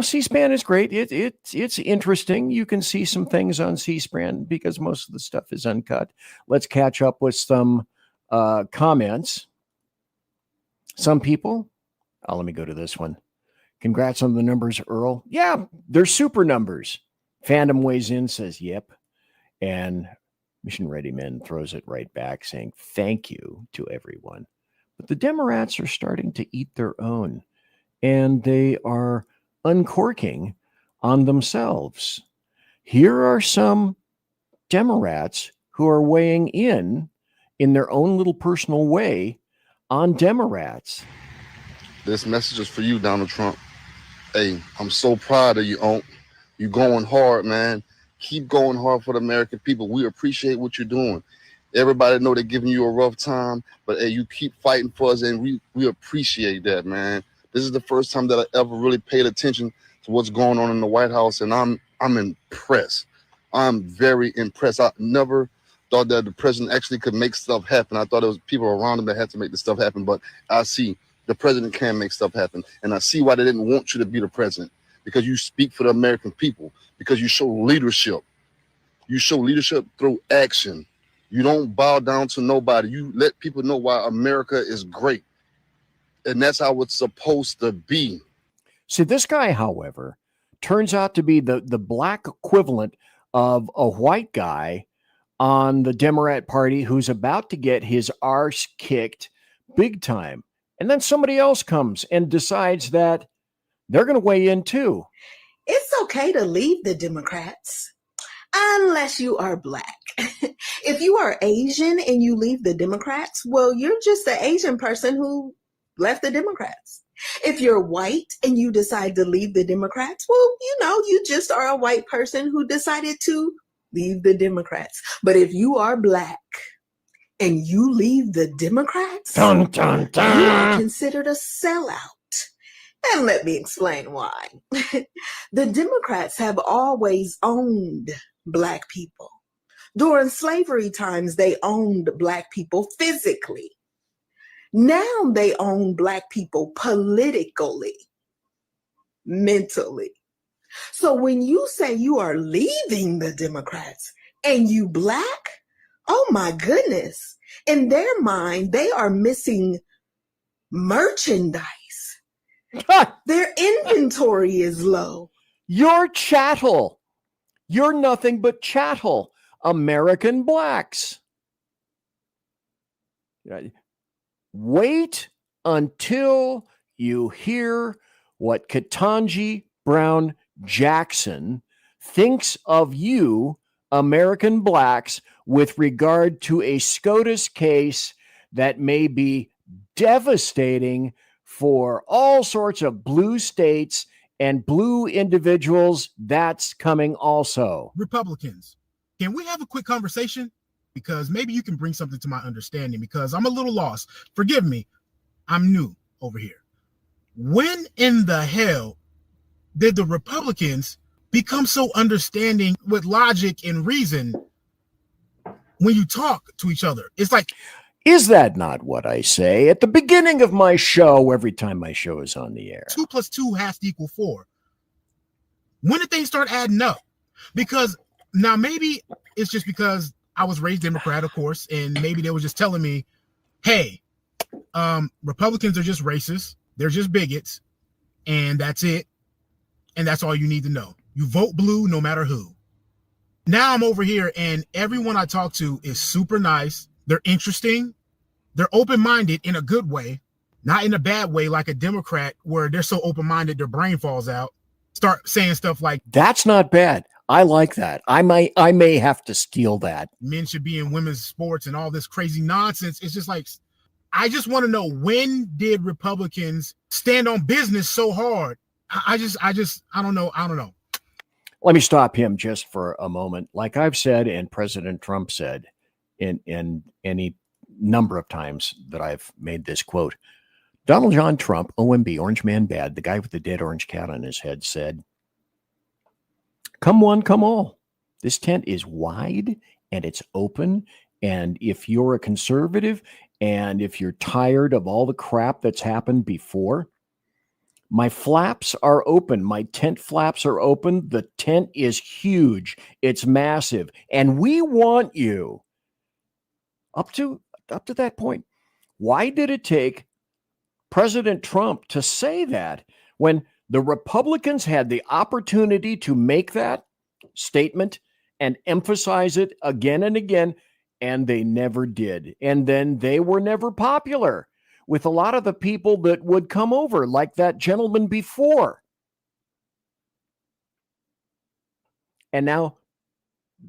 C-SPAN is great. It's interesting. You can see some things on C-SPAN because most of the stuff is uncut. Let's catch up with some comments. Some people... let me go to this one. Congrats on the numbers, Earl. Yeah, they're super numbers. Fandom weighs in, says, yep. And Mission Ready Men throws it right back, saying thank you to everyone. But the Demorats are starting to eat their own, and they are uncorking on themselves. Here are some Demorats who are weighing in their own little personal way on Demorats. This message is for you, Donald Trump. Hey, I'm so proud of you, Onk. You going hard, man. Keep going hard for the American people. We appreciate what you're doing. Everybody know they're giving you a rough time, but hey, you keep fighting for us, and we appreciate that, man. This is the first time that I ever really paid attention to what's going on in the White House, and I'm impressed. I'm very impressed. I never thought that the president actually could make stuff happen. I thought it was people around him that had to make the stuff happen, but I see the president can make stuff happen, and I see why they didn't want you to be the president, because you speak for the American people, because you show leadership. You show leadership through action. You don't bow down to nobody. You let people know why America is great, and that's how it's supposed to be. See, this guy, however, turns out to be the black equivalent of a white guy on the Democrat Party who's about to get his arse kicked big time. And then somebody else comes and decides that they're going to weigh in too. It's okay to leave the Democrats unless you are black. If you are Asian and you leave the Democrats, well, you're just an Asian person who left the Democrats. If you're white and you decide to leave the Democrats, well, you just are a white person who decided to leave the Democrats. But if you are black and you leave the Democrats, dun, dun, dun. You are considered a sellout. And let me explain why. The Democrats have always owned black people. During slavery times, they owned black people physically. Now they own black people politically, mentally. So when you say you are leaving the Democrats and you black, oh my goodness. In their mind, they are missing merchandise. Their inventory is low. You're chattel. You're nothing but chattel. American blacks. Wait until you hear what Ketanji Brown Jackson thinks of you, American blacks, with regard to a SCOTUS case that may be devastating for all sorts of blue states and blue individuals. That's coming also. Republicans, can we have a quick conversation? Because maybe you can bring something to my understanding, because I'm a little lost. Forgive me. I'm new over here. When in the hell did the Republicans become so understanding with logic and reason when you talk to each other? It's like, is that not what I say at the beginning of my show every time my show is on the air? 2 + 2 has to equal 4. When did things start adding up? Because now maybe it's just because I was raised Democrat, of course, and maybe they were just telling me, hey, Republicans are just racist. They're just bigots, and that's it. And that's all you need to know. You vote blue no matter who. Now I'm over here, and everyone I talk to is super nice. They're interesting. They're open-minded in a good way, not in a bad way like a Democrat where they're so open-minded their brain falls out. Start saying stuff like, that's not bad. I like that. I may have to steal that. Men should be in women's sports and all this crazy nonsense. It's just like, I just want to know, when did Republicans stand on business so hard? I don't know. Let me stop him just for a moment. Like I've said, and President Trump said in any number of times that I've made this quote, Donald John Trump, OMB, Orange Man Bad, the guy with the dead orange cat on his head, said, come one, come all. This tent is wide and it's open. And if you're a conservative and if you're tired of all the crap that's happened before, my flaps are open. My tent flaps are open. The tent is huge. It's massive. And we want you up to that point. Why did it take President Trump to say that when the Republicans had the opportunity to make that statement and emphasize it again and again, and they never did? And then they were never popular. with a lot of the people that would come over, like that gentleman before. And now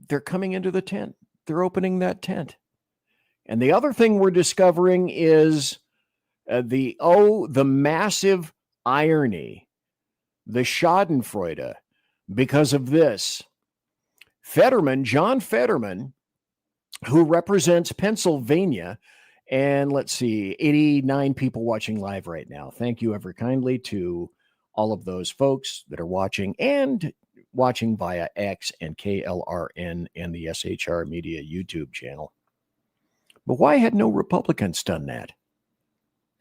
they're coming into the tent. They're opening that tent. And the other thing we're discovering is the massive irony, the schadenfreude, because of this. John Fetterman, who represents Pennsylvania, and let's see, 89 people watching live right now. Thank you ever kindly to all of those folks that are watching and watching via X and KLRN and the SHR Media YouTube channel. But why had no Republicans done that?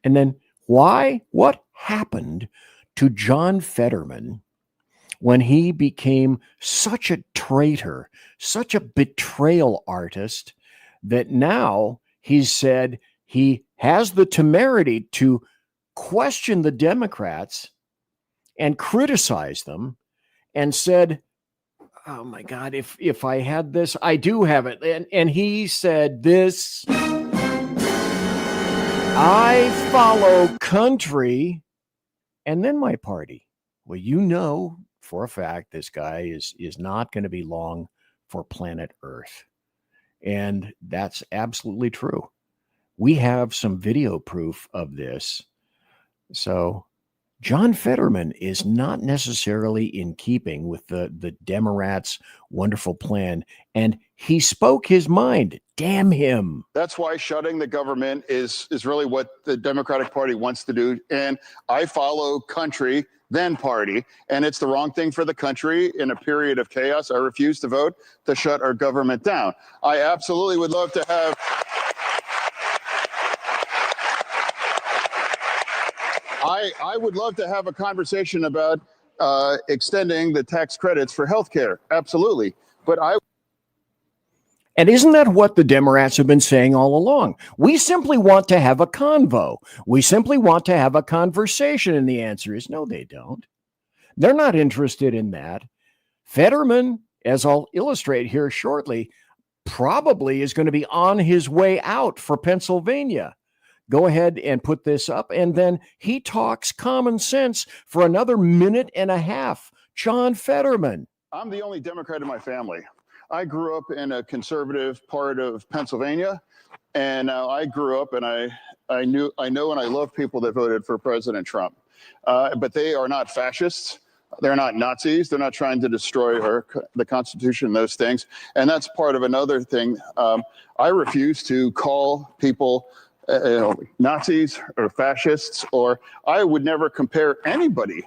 And then what happened to John Fetterman when he became such a traitor, such a betrayal artist, that now he's said he has the temerity to question the Democrats and criticize them, and said, oh my God, if I had this, I do have it. And he said this, I follow country and then my party. Well, you know for a fact this guy is not going to be long for planet Earth. And that's absolutely true. We have some video proof of this. So John Fetterman is not necessarily in keeping with the Demorats' wonderful plan, and he spoke his mind. Damn him. That's why shutting the government is really what the Democratic Party wants to do. And I follow country, then party, and it's the wrong thing for the country in a period of chaos. I refuse to vote to shut our government down. I absolutely would love to have... I would love to have a conversation about extending the tax credits for healthcare. Absolutely. But And isn't that what the Demorats have been saying all along? We simply want to have a convo. We simply want to have a conversation. And the answer is no, they don't. They're not interested in that. Fetterman, as I'll illustrate here shortly, probably is going to be on his way out for Pennsylvania. Go ahead and put this up. And then he talks common sense for another minute and a half. John Fetterman. I'm the only Democrat in my family. I grew up in a conservative part of Pennsylvania, and I grew up and I know and I love people that voted for President Trump. But they are not fascists. They're not Nazis. They're not trying to destroy the Constitution, those things. And that's part of another thing. I refuse to call people Nazis or fascists, or I would never compare anybody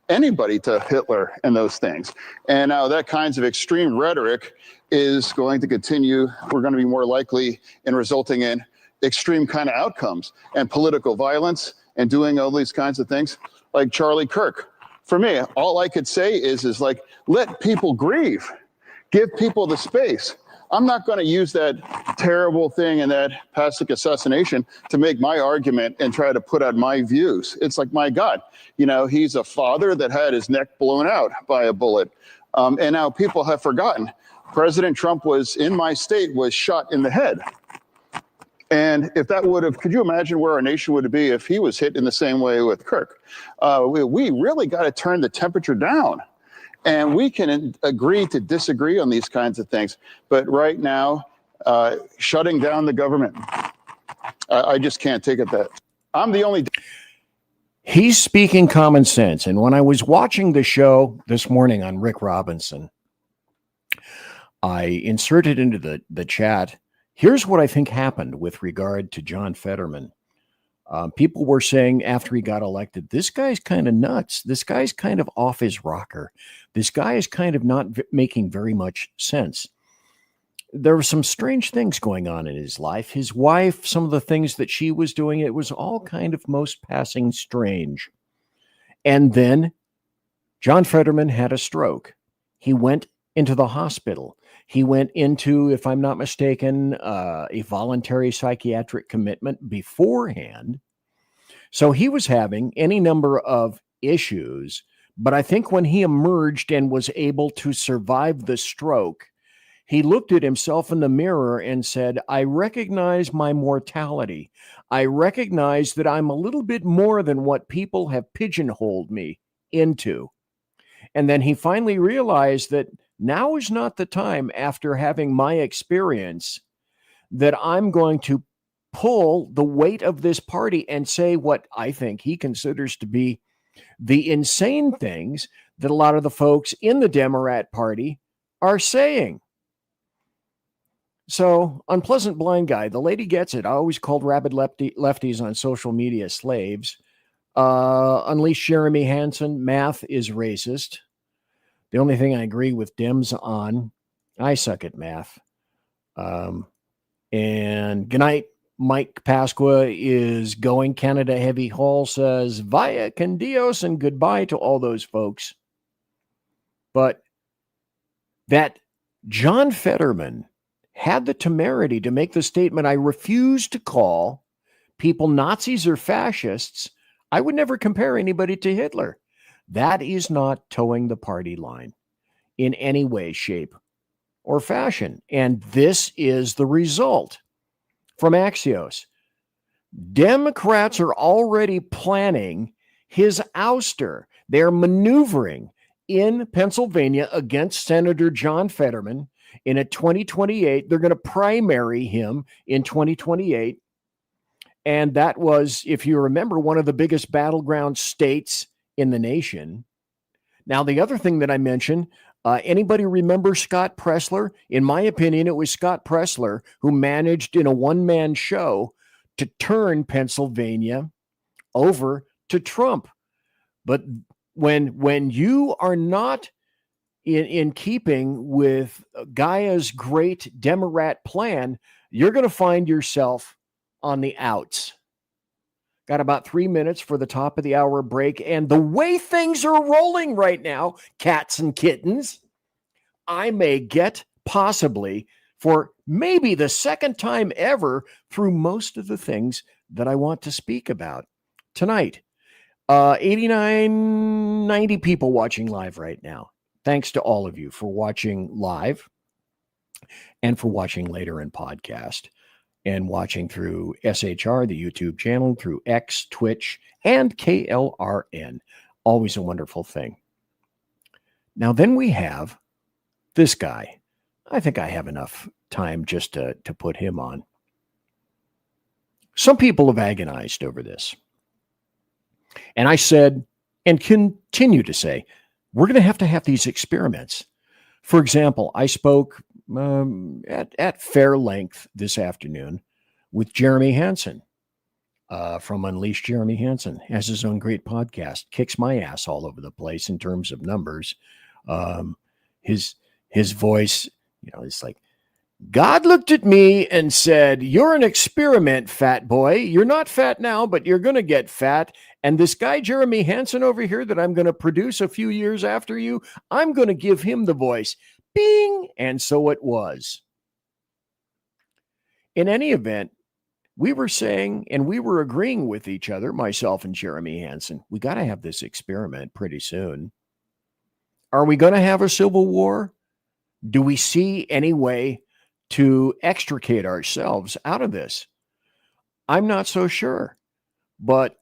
to Hitler and those things. And now that kinds of extreme rhetoric is going to continue. We're going to be more likely in resulting in extreme kind of outcomes and political violence and doing all these kinds of things like Charlie Kirk. For me, all I could say is like, let people grieve, give people the space. I'm not going to use that terrible thing and that Pasek assassination to make my argument and try to put out my views. It's like, my God, he's a father that had his neck blown out by a bullet. And now people have forgotten. President Trump was in my state, was shot in the head. And if that could you imagine where our nation would be if he was hit in the same way with Kirk? We really got to turn the temperature down. And we can agree to disagree on these kinds of things. But right now, shutting down the government, I just can't take it that. I'm the only... He's speaking common sense. And when I was watching the show this morning on Rick Robinson, I inserted into the chat, here's what I think happened with regard to John Fetterman. People were saying after he got elected, this guy's kind of nuts. This guy's kind of off his rocker. This guy is kind of not making very much sense. There were some strange things going on in his life. His wife, some of the things that she was doing, it was all kind of most passing strange. And then John Fetterman had a stroke. He went into the hospital. He went into, if I'm not mistaken, a voluntary psychiatric commitment beforehand. So he was having any number of issues. But I think when he emerged and was able to survive the stroke, He looked at himself in the mirror and said, I recognize my mortality. I recognize that I'm a little bit more than what people have pigeonholed me into. And then he finally realized that now is not the time, after having my experience, that I'm going to pull the weight of this party and say what I think he considers to be the insane things that a lot of the folks in the Demorat party are saying. So, unpleasant blind guy, the lady gets it. I always called rabid lefties on social media slaves. Unleash Jeremy Hansen, math is racist. The only thing I agree with Dems on, I suck at math. And good night, Mike Pasqua is going. Canada Heavy Hall says, via con Dios, and goodbye to all those folks. But that John Fetterman had the temerity to make the statement, I refuse to call people Nazis or fascists. I would never compare anybody to Hitler. That is not towing the party line in any way, shape, or fashion. And this is the result from Axios. Democrats are already planning his ouster. They're maneuvering in Pennsylvania against Senator John Fetterman. In a 2028, they're going to primary him in 2028. And that was, if you remember, one of the biggest battleground states in the nation. Now, the other thing that I mentioned, anybody remember Scott Pressler? In my opinion, it was Scott Pressler who managed in a one-man show to turn Pennsylvania over to Trump. But when you are not in keeping with Gaia's great Demorat plan, you're going to find yourself on the outs. Got about 3 minutes for the top of the hour break. And the way things are rolling right now, cats and kittens, I may get possibly for maybe the second time ever through most of the things that I want to speak about tonight. 89, 90 people watching live right now. Thanks to all of you for watching live and for watching later in podcast and watching through SHR, the YouTube channel, through X, Twitch, and KLRN. Always a wonderful thing. Now, then we have this guy. I think I have enough time just to put him on. Some people have agonized over this. And I said, and continue to say, we're going to have these experiments. For example, I spoke at fair length this afternoon with Jeremy Hansen from Unleash Jeremy Hansen. Has his own great podcast, kicks my ass all over the place in terms of numbers. His voice, it's like, God looked at me and said, you're an experiment, fat boy. You're not fat now, but you're going to get fat. And this guy, Jeremy Hansen over here, that I'm going to produce a few years after you, I'm going to give him the voice. Bing! And so it was. In any event, we were saying, and we were agreeing with each other, myself and Jeremy Hansen, we got to have this experiment pretty soon. Are we going to have a civil war? Do we see any way to extricate ourselves out of this? I'm not so sure. But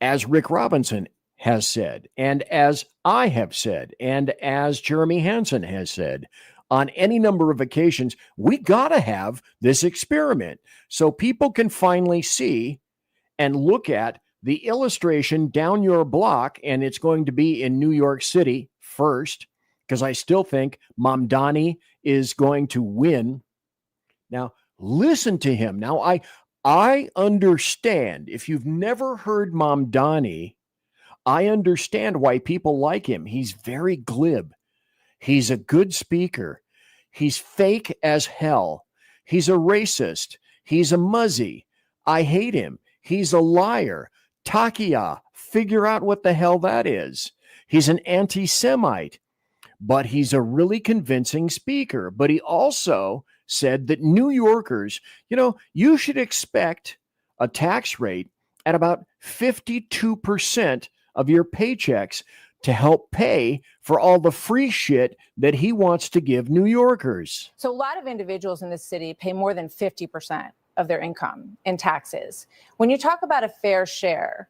as Rick Robinson has said, and as I have said, and as Jeremy Hansen has said, on any number of occasions, we got to have this experiment so people can finally see and look at the illustration down your block, and it's going to be in New York City first, because I still think Mamdani is going to win. Now, listen to him. Now, I understand. If you've never heard Mamdani, I understand why people like him. He's very glib. He's a good speaker. He's fake as hell. He's a racist. He's a muzzy. I hate him. He's a liar. Takia, figure out what the hell that is. He's an anti-Semite, but he's a really convincing speaker. But he also said that New Yorkers, you should expect a tax rate at about 52% of your paychecks to help pay for all the free shit that he wants to give New Yorkers. So a lot of individuals in this city pay more than 50% of their income in taxes. When you talk about a fair share,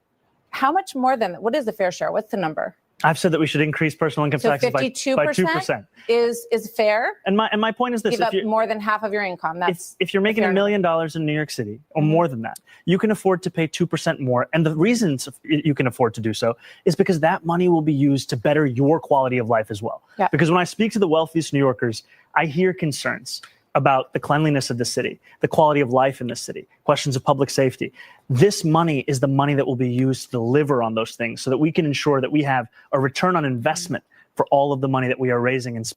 how much more than, what is the fair share? What's the number? I've said that we should increase personal income So taxes 52% by 2%. is fair? And my point is this: Give up more than half of your income. That's if you're making $1 million in New York City or more than that, you can afford to pay 2% more. And the reasons you can afford to do so is because that money will be used to better your quality of life as well. Yeah. Because when I speak to the wealthiest New Yorkers, I hear concerns about the cleanliness of the city, the quality of life in the city, questions of public safety. This money is the money that will be used to deliver on those things so that we can ensure that we have a return on investment for all of the money that we are raising and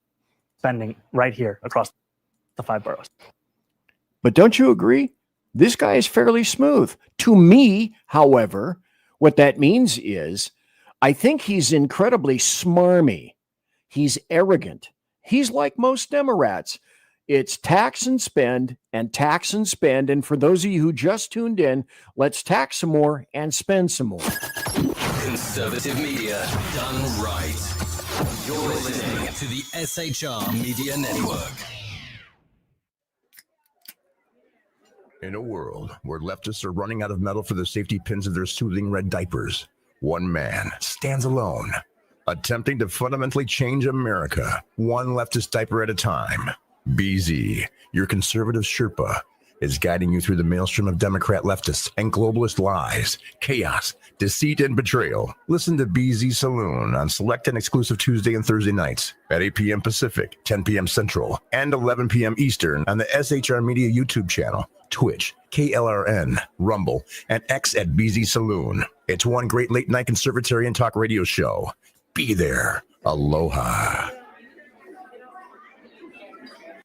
spending right here across the 5 boroughs. But don't you agree? This guy is fairly smooth. To me, however, what that means is I think he's incredibly smarmy. He's arrogant. He's like most Demorats. It's tax and spend and tax and spend. And for those of you who just tuned in, let's tax some more and spend some more. Conservative media done right. You're listening to the SHR Media Network. In a world where leftists are running out of metal for the safety pins of their soothing red diapers, one man stands alone, attempting to fundamentally change America, one leftist diaper at a time. BZ, your conservative Sherpa, is guiding you through the maelstrom of Democrat leftists and globalist lies, chaos, deceit, and betrayal. Listen to BZ Saloon on select and exclusive Tuesday and Thursday nights at 8 p.m. Pacific, 10 p.m. Central, and 11 p.m. Eastern on the SHR Media YouTube channel, Twitch, KLRN, Rumble, and X at BZ Saloon. It's one great late-night conservatarian talk radio show. Be there. Aloha.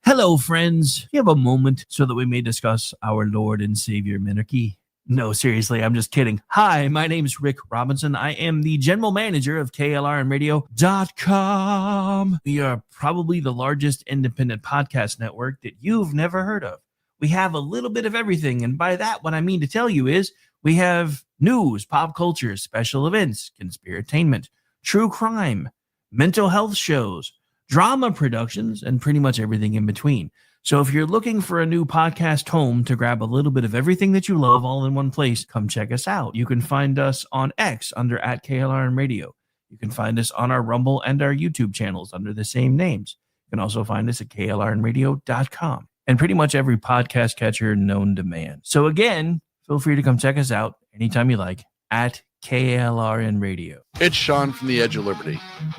Hello, friends. You have a moment so that we may discuss our Lord and Savior Minarchy? No, seriously, I'm just kidding. Hi, my name's Rick Robinson. I am the general manager of KLRNradio.com. We are probably the largest independent podcast network that you've never heard of. We have a little bit of everything, and by that, what I mean to tell you is we have news, pop culture, special events, conspiratainment, true crime, mental health shows, drama productions, and pretty much everything in between. So if you're looking for a new podcast home to grab a little bit of everything that you love all in one place, come check us out. You can find us on X under @KLRNradio. You can find us on our Rumble and our YouTube channels under the same names. You can also find us at KLRNradio.com and pretty much every podcast catcher known to man. So again, feel free to come check us out anytime you like at KLRN Radio. It's Sean from the Edge of Liberty.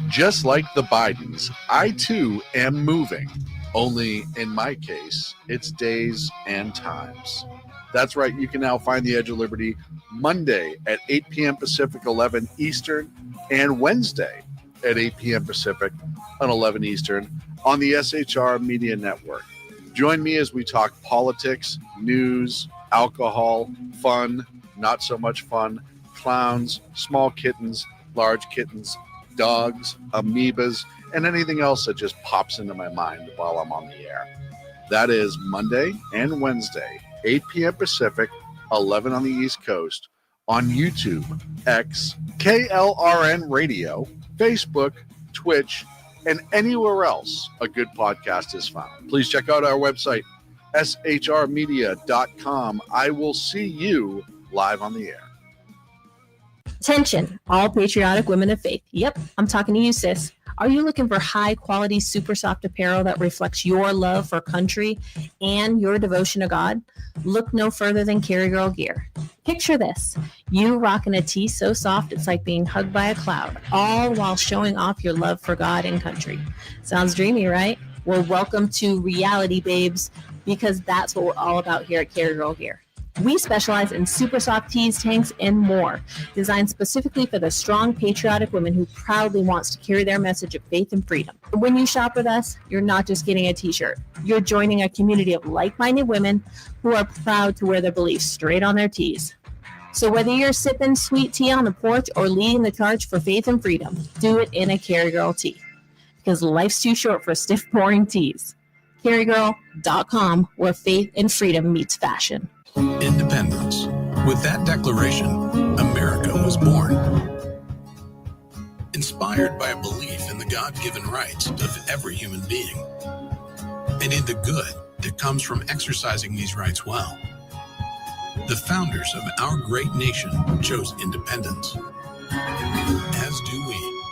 Just like the Bidens, I too am moving. Only in my case, it's days and times. That's right, you can now find the Edge of Liberty Monday at 8 p.m. Pacific, 11 Eastern, and Wednesday at 8 p.m. Pacific on 11 Eastern on the SHR Media Network. Join me as we talk politics, news, alcohol, fun, not so much fun, clowns, small kittens, large kittens, dogs, amoebas, and anything else that just pops into my mind while I'm on the air. That is Monday and Wednesday, 8 p.m. Pacific, 11 on the East Coast, on YouTube, X, KLRN Radio, Facebook, Twitch, and anywhere else a good podcast is found. Please check out our website, shrmedia.com. I will see you live on the air. Attention, all patriotic women of faith. Yep, I'm talking to you, sis. Are you looking for high-quality, super soft apparel that reflects your love for country and your devotion to God? Look no further than Carry Girl Gear. Picture this. You rocking a tee so soft it's like being hugged by a cloud, all while showing off your love for God and country. Sounds dreamy, right? Well, welcome to reality, babes, because that's what we're all about here at Carry Girl Gear. We specialize in super soft tees, tanks, and more, designed specifically for the strong, patriotic woman who proudly wants to carry their message of faith and freedom. When you shop with us, you're not just getting a t-shirt. You're joining a community of like-minded women who are proud to wear their beliefs straight on their tees. So whether you're sipping sweet tea on the porch or leading the charge for faith and freedom, do it in a Carry Girl tee. Because life's too short for stiff, boring tees. CarryGirl.com, where faith and freedom meets fashion. Independence. With that declaration, America was born. inspired by a belief in the God-given rights of every human being, and in the good that comes from exercising these rights well. The founders of our great nation chose independence, as do we.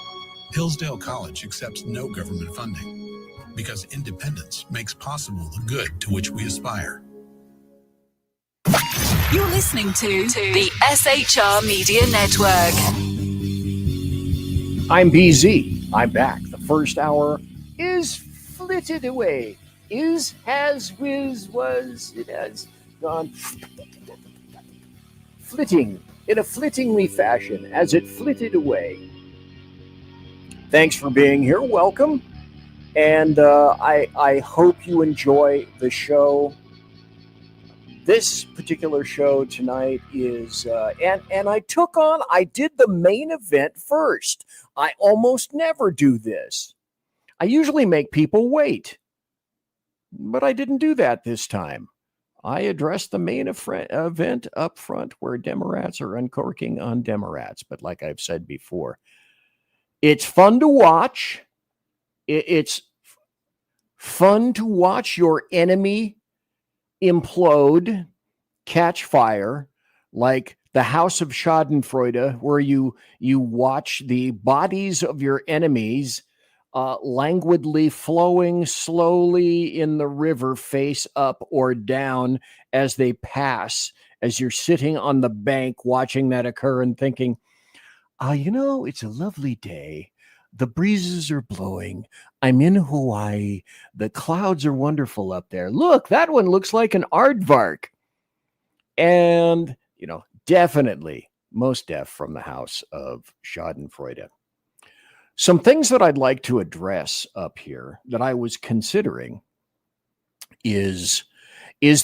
Hillsdale College accepts no government funding because independence makes possible the good to which we aspire. You're listening to the SHR Media Network. I'm BZ. I'm back. The first hour is flitted away. Is, has, whiz, was, it has gone flitting in a flittingly fashion as it flitted away. Thanks for being here. Welcome. And I hope you enjoy the show. This particular show tonight is, and I did the main event first. I almost never do this. I usually make people wait, but I didn't do that this time. I addressed the main event up front where Demorats are uncorking on Demorats. But like I've said before, it's fun to watch. It's fun to watch your enemy implode, catch fire, like the House of Schadenfreude, where you watch the bodies of your enemies languidly flowing slowly in the river face up or down as they pass, as you're sitting on the bank watching that occur and thinking, it's a lovely day. The breezes are blowing. I'm in Hawaii. The clouds are wonderful up there. Look, that one looks like an aardvark. And, definitely most deaf from the House of Schadenfreude. Some things that I'd like to address up here that I was considering is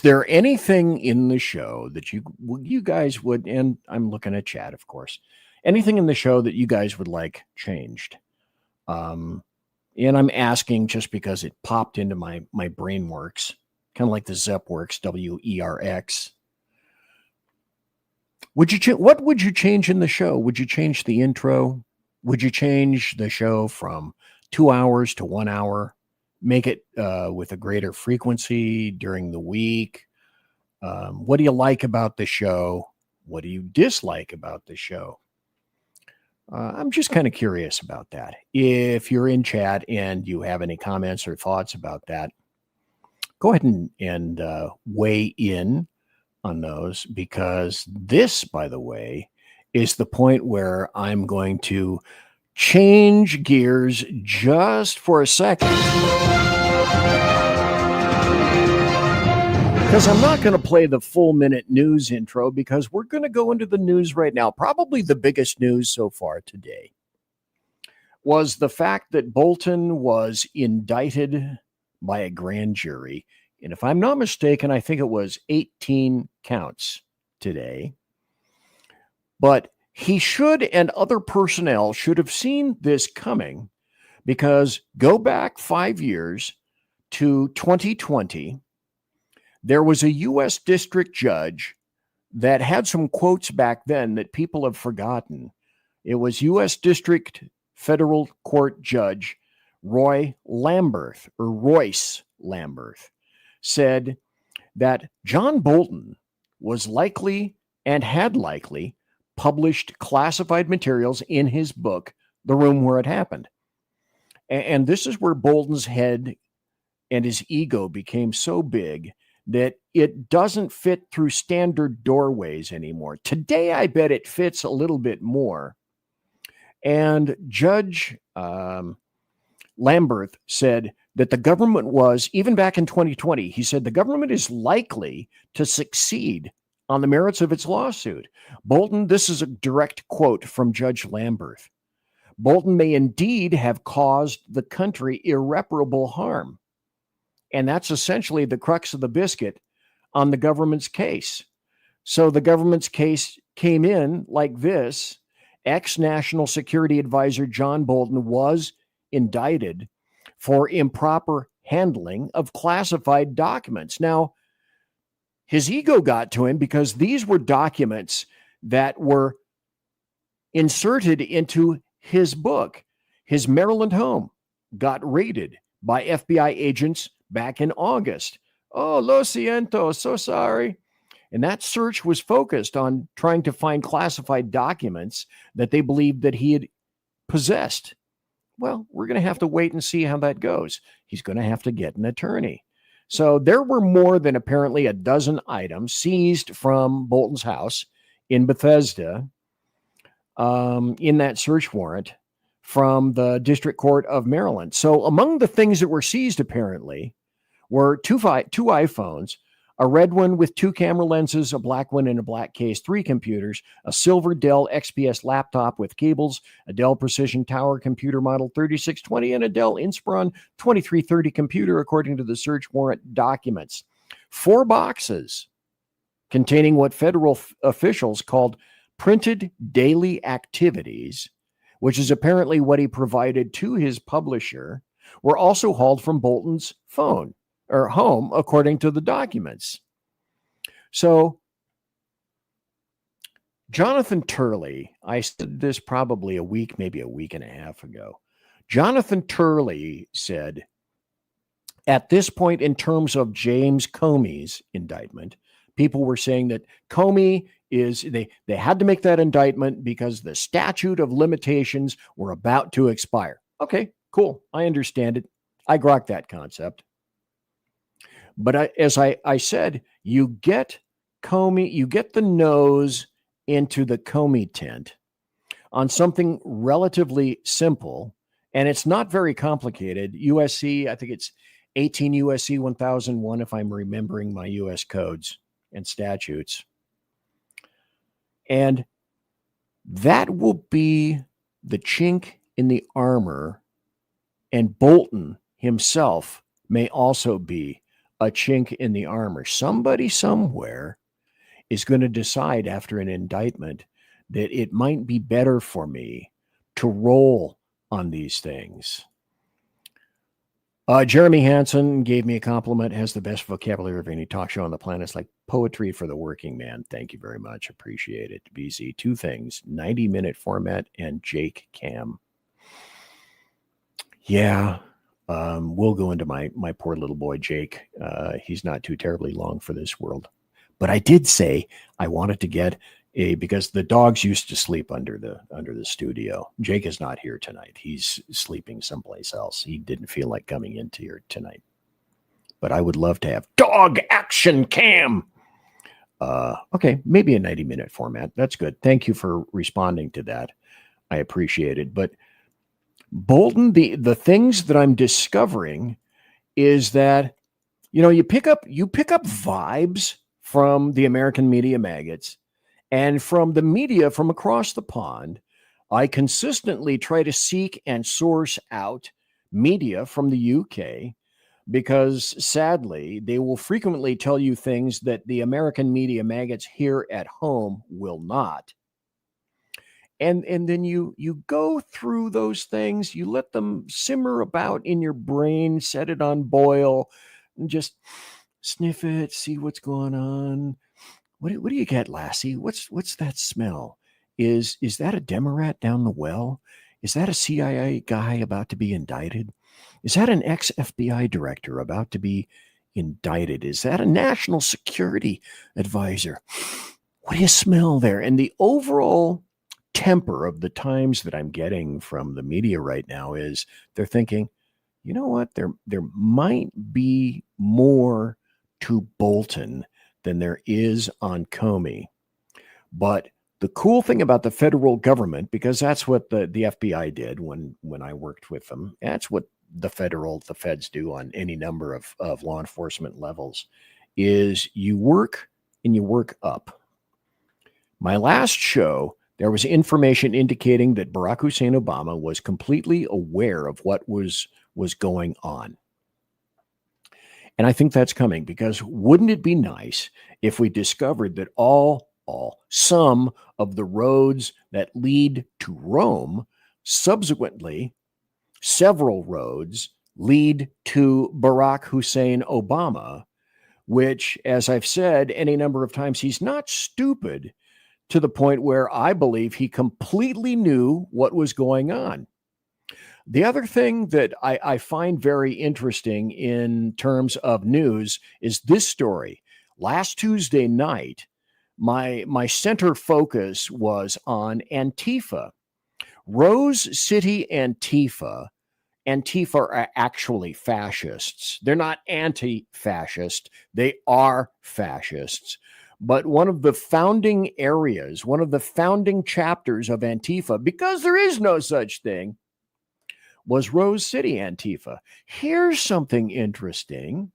there anything in the show that you guys would, and I'm looking at chat, of course, anything in the show that you guys would like changed? And I'm asking just because it popped into my brain works, kind of like the Zep works, WERX. What would you change in the show? Would you change the intro? Would you change the show from 2 hours to 1 hour? Make it with a greater frequency during the week? What do you like about the show? What do you dislike about the show? I'm just kind of curious about that. If you're in chat and you have any comments or thoughts about that, go ahead and weigh in on those, because this, by the way, is the point where I'm going to change gears just for a second. Because I'm not going to play the full minute news intro, because we're going to go into the news right now. Probably the biggest news so far today was the fact that Bolton was indicted by a grand jury. And if I'm not mistaken, I think it was 18 counts today. But he should, and other personnel should have seen this coming, because go back 5 years to 2020. There was a U.S. district judge that had some quotes back then that people have forgotten. It was U.S. District Federal Court Judge Royce Lamberth said that John Bolton was likely and had likely published classified materials in his book, The Room Where It Happened. And this is where Bolton's head and his ego became so big that it doesn't fit through standard doorways anymore. Today, I bet it fits a little bit more. And Judge Lamberth said that the government was, even back in 2020, he said the government is likely to succeed on the merits of its lawsuit. Bolton, this is a direct quote from Judge Lamberth. Bolton may indeed have caused the country irreparable harm. And that's essentially the crux of the biscuit on the government's case. So the government's case came in like this. Ex-National Security Advisor John Bolton was indicted for improper handling of classified documents. Now, his ego got to him because these were documents that were inserted into his book. His Maryland home got raided by FBI agents back in August. Oh, lo siento, so sorry. And that search was focused on trying to find classified documents that they believed that he had possessed. Well, we're going to have to wait and see how that goes. He's going to have to get an attorney. So there were more than apparently a dozen items seized from Bolton's house in Bethesda in that search warrant from the District Court of Maryland. So among the things that were seized apparently were two iPhones, a red one with 2 camera lenses, a black one in a black case, 3 computers, a silver Dell XPS laptop with cables, a Dell Precision Tower computer model 3620, and a Dell Inspiron 2330 computer, according to the search warrant documents. 4 boxes containing what federal officials called printed daily activities, which is apparently what he provided to his publisher, were also hauled from Bolton's phone or home, according to the documents. So Jonathan Turley, I said this probably a week, maybe a week and a half ago. Jonathan Turley said, at this point, in terms of James Comey's indictment, people were saying that Comey is, they had to make that indictment because the statute of limitations were about to expire. Okay, cool. I understand it. I grok that concept. But as I said, you get Comey, you get the nose into the Comey tent on something relatively simple, and it's not very complicated. USC, I think it's 18 USC 1001, if I'm remembering my US codes and statutes. And that will be the chink in the armor, and Bolton himself may also be a chink in the armor. Somebody somewhere is going to decide after an indictment that it might be better for me to roll on these things. Jeremy Hansen gave me a compliment, has the best vocabulary of any talk show on the planet. It's like poetry for the working man. Thank you very much. Appreciate it. BZ, 2 things, 90-minute format and Jake Cam. Yeah. We'll go into my poor little boy, Jake. He's not too terribly long for this world. But I did say I wanted to get because the dogs used to sleep under the studio. Jake is not here tonight. He's sleeping someplace else. He didn't feel like coming into here tonight. But I would love to have dog action cam. Okay, maybe a 90-minute format. That's good. Thank you for responding to that. I appreciate it. But Bolton, the things that I'm discovering is that, you pick up vibes from the American media maggots and from the media from across the pond. I consistently try to seek and source out media from the UK because sadly, they will frequently tell you things that the American media maggots here at home will not. And then you go through those things, you let them simmer about in your brain, set it on boil, and just sniff it, see what's going on. What do you get, Lassie? What's that smell? Is that a Demorat down the well? Is that a CIA guy about to be indicted? Is that an ex-FBI director about to be indicted? Is that a national security advisor? What do you smell there? And the overall temper of the times that I'm getting from the media right now is they're thinking, you know what, there might be more to Bolton than there is on Comey. But the cool thing about the federal government, because that's what the FBI did when I worked with them, that's what the feds do on any number of law enforcement levels, is you work and you work up. My last show, there was information indicating that Barack Hussein Obama was completely aware of what was going on. And I think that's coming, because wouldn't it be nice if we discovered that some of the roads that lead to Rome, subsequently, several roads lead to Barack Hussein Obama, which, as I've said any number of times, he's not stupid to the point where I believe he completely knew what was going on. The other thing that I find very interesting in terms of news is this story. Last Tuesday night, my center focus was on Antifa. Rose City Antifa are actually fascists. They're not anti-fascist. They are fascists. But one of the founding areas, one of the founding chapters of Antifa, because there is no such thing, was Rose City Antifa. Here's something interesting.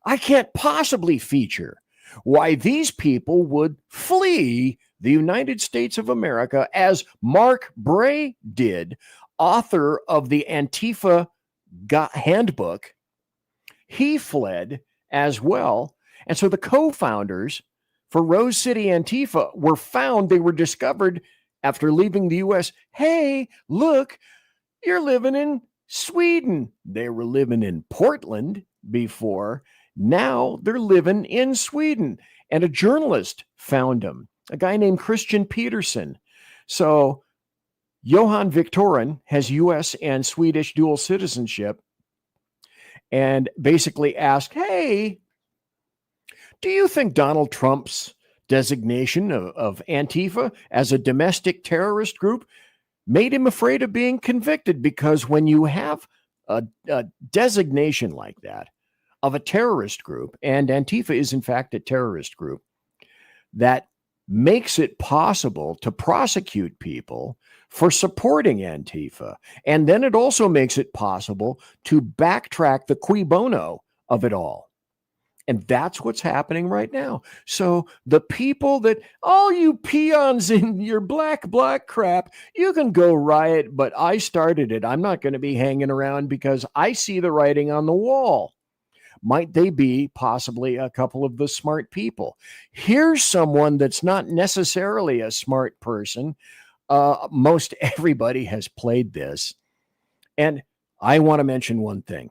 I can't possibly feature why these people would flee the United States of America, as Mark Bray did, author of the Antifa handbook. He fled as well. And so the co-founders for Rose City Antifa were found. They were discovered after leaving the U.S. Hey, look, you're living in Sweden. They were living in Portland before. Now they're living in Sweden. And a journalist found them, a guy named Christian Peterson. So Johan Victorin has U.S. and Swedish dual citizenship and basically asked, hey, do you think Donald Trump's designation of Antifa as a domestic terrorist group made him afraid of being convicted? Because when you have a designation like that of a terrorist group, and Antifa is in fact a terrorist group, that makes it possible to prosecute people for supporting Antifa. And then it also makes it possible to backtrack the cui bono of it all. And that's what's happening right now. So the people that, all you peons in your black crap, you can go riot, but I started it. I'm not going to be hanging around because I see the writing on the wall. Might they be possibly a couple of the smart people? Here's someone that's not necessarily a smart person. Most everybody has played this. And I want to mention one thing.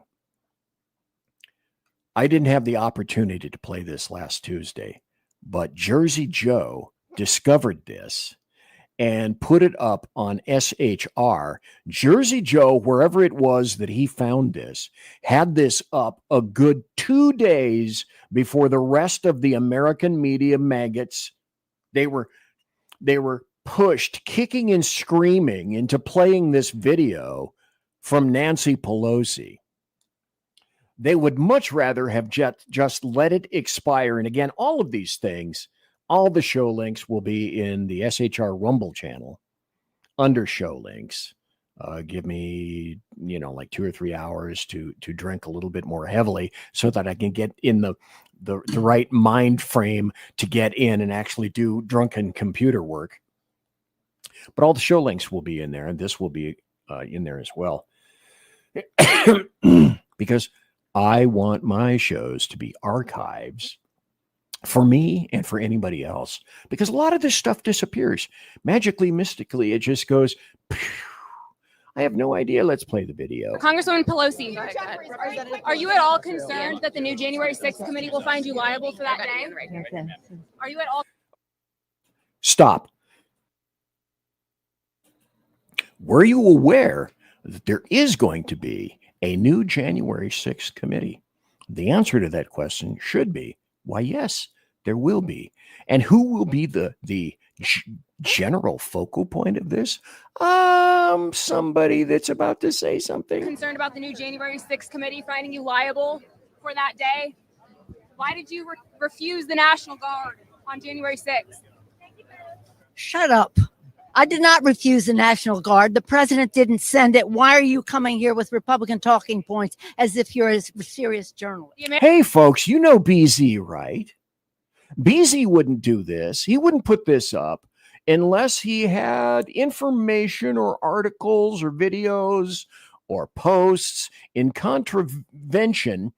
I didn't have the opportunity to play this last Tuesday, but Jersey Joe discovered this and put it up on SHR. Jersey Joe, wherever it was that he found this, had this up a good 2 days before the rest of the American media maggots. They were pushed, kicking and screaming, into playing this video from Nancy Pelosi. They would much rather have just let it expire. And again, all of these things, all the show links will be in the SHR Rumble channel under show links. Give me, like 2 or 3 hours to drink a little bit more heavily so that I can get in the right mind frame to get in and actually do drunken computer work. But all the show links will be in there, and this will be in there as well. Because I want my shows to be archives for me and for anybody else, because a lot of this stuff disappears magically, mystically. It just goes, phew. I have no idea. Let's play the video. Congresswoman Pelosi, are you at all concerned that the new January 6th committee will find you liable for that day? Are you at all? Stop. Were you aware that there is going to be a new January 6th committee? The answer to that question should be, why, yes, there will be. And who will be the general focal point of this? Somebody that's about to say something. Concerned about the new January 6th committee finding you liable for that day? Why did you refuse the National Guard on January 6th? Shut up. I did not refuse the National Guard. The president didn't send it. Why are you coming here with Republican talking points as if you're a serious journalist? Hey, folks, you know BZ, right? BZ wouldn't do this. He wouldn't put this up unless he had information or articles or videos or posts in contravention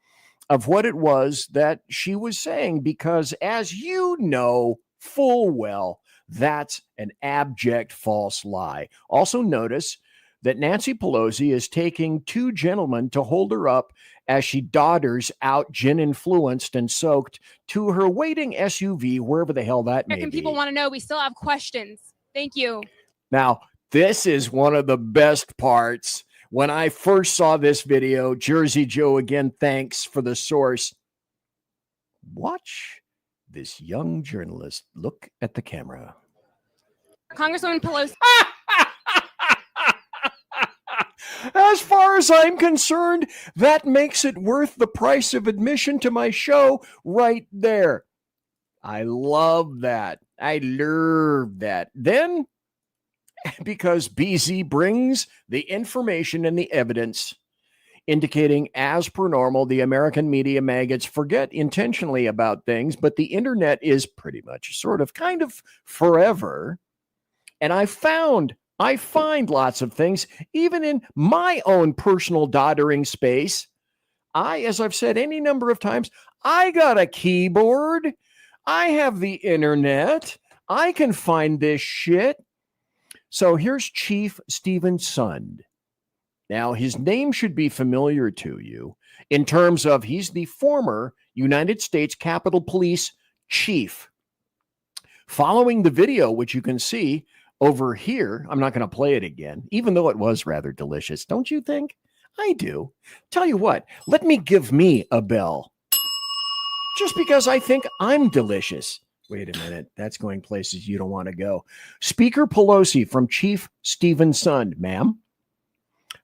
of what it was that she was saying. Because as you know full well, that's an abject false lie. Also notice that Nancy Pelosi is taking two gentlemen to hold her up as she dodders out gin-influenced and soaked to her waiting SUV, wherever the hell that may American be. people want to know. We still have questions. Thank you. Now, this is one of the best parts. When I first saw this video, Jersey Joe, again, thanks for the source. Watch this young journalist look at the camera. Congresswoman Pelosi. As far as I'm concerned, that makes it worth the price of admission to my show right there. I love that. I love that. Then, because BZ brings the information and the evidence indicating, as per normal, the American media maggots forget intentionally about things, but the internet is pretty much sort of kind of forever. And I find lots of things, even in my own personal doddering space. As I've said any number of times, I got a keyboard. I have the internet. I can find this shit. So here's Chief Stephen Sund. Now, his name should be familiar to you in terms of he's the former United States Capitol Police Chief. Following the video, which you can see over here, I'm not going to play it again, even though it was rather delicious. Don't you think? I do. Tell you what, let me give me a bell. Just because I think I'm delicious. Wait a minute. That's going places you don't want to go. Speaker Pelosi from Chief Stephen Sund. Ma'am,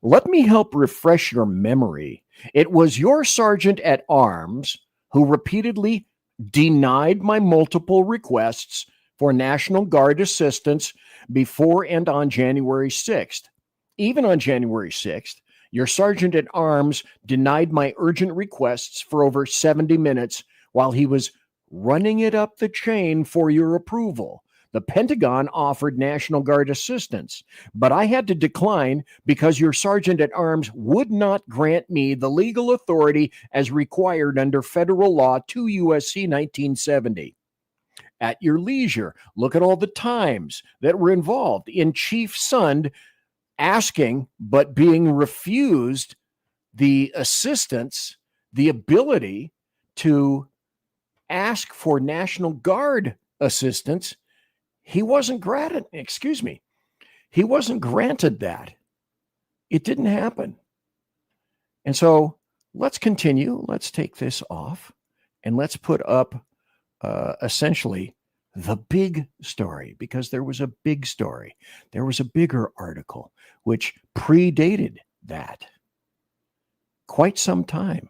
let me help refresh your memory. It was your sergeant at arms who repeatedly denied my multiple requests for National Guard assistance before and on January 6th. Even on January 6th, your sergeant at arms denied my urgent requests for over 70 minutes while he was running it up the chain for your approval. The Pentagon offered National Guard assistance, but I had to decline because your sergeant at arms would not grant me the legal authority as required under federal law 2 U.S.C. 1970. At your leisure, look at all the times that were involved in Chief Sund asking but being refused the assistance, the ability to ask for National Guard assistance. He wasn't granted that. It didn't happen. And so let's continue. Let's take this off and let's put up essentially the big story, because there was a big story. There was a bigger article which predated that quite some time.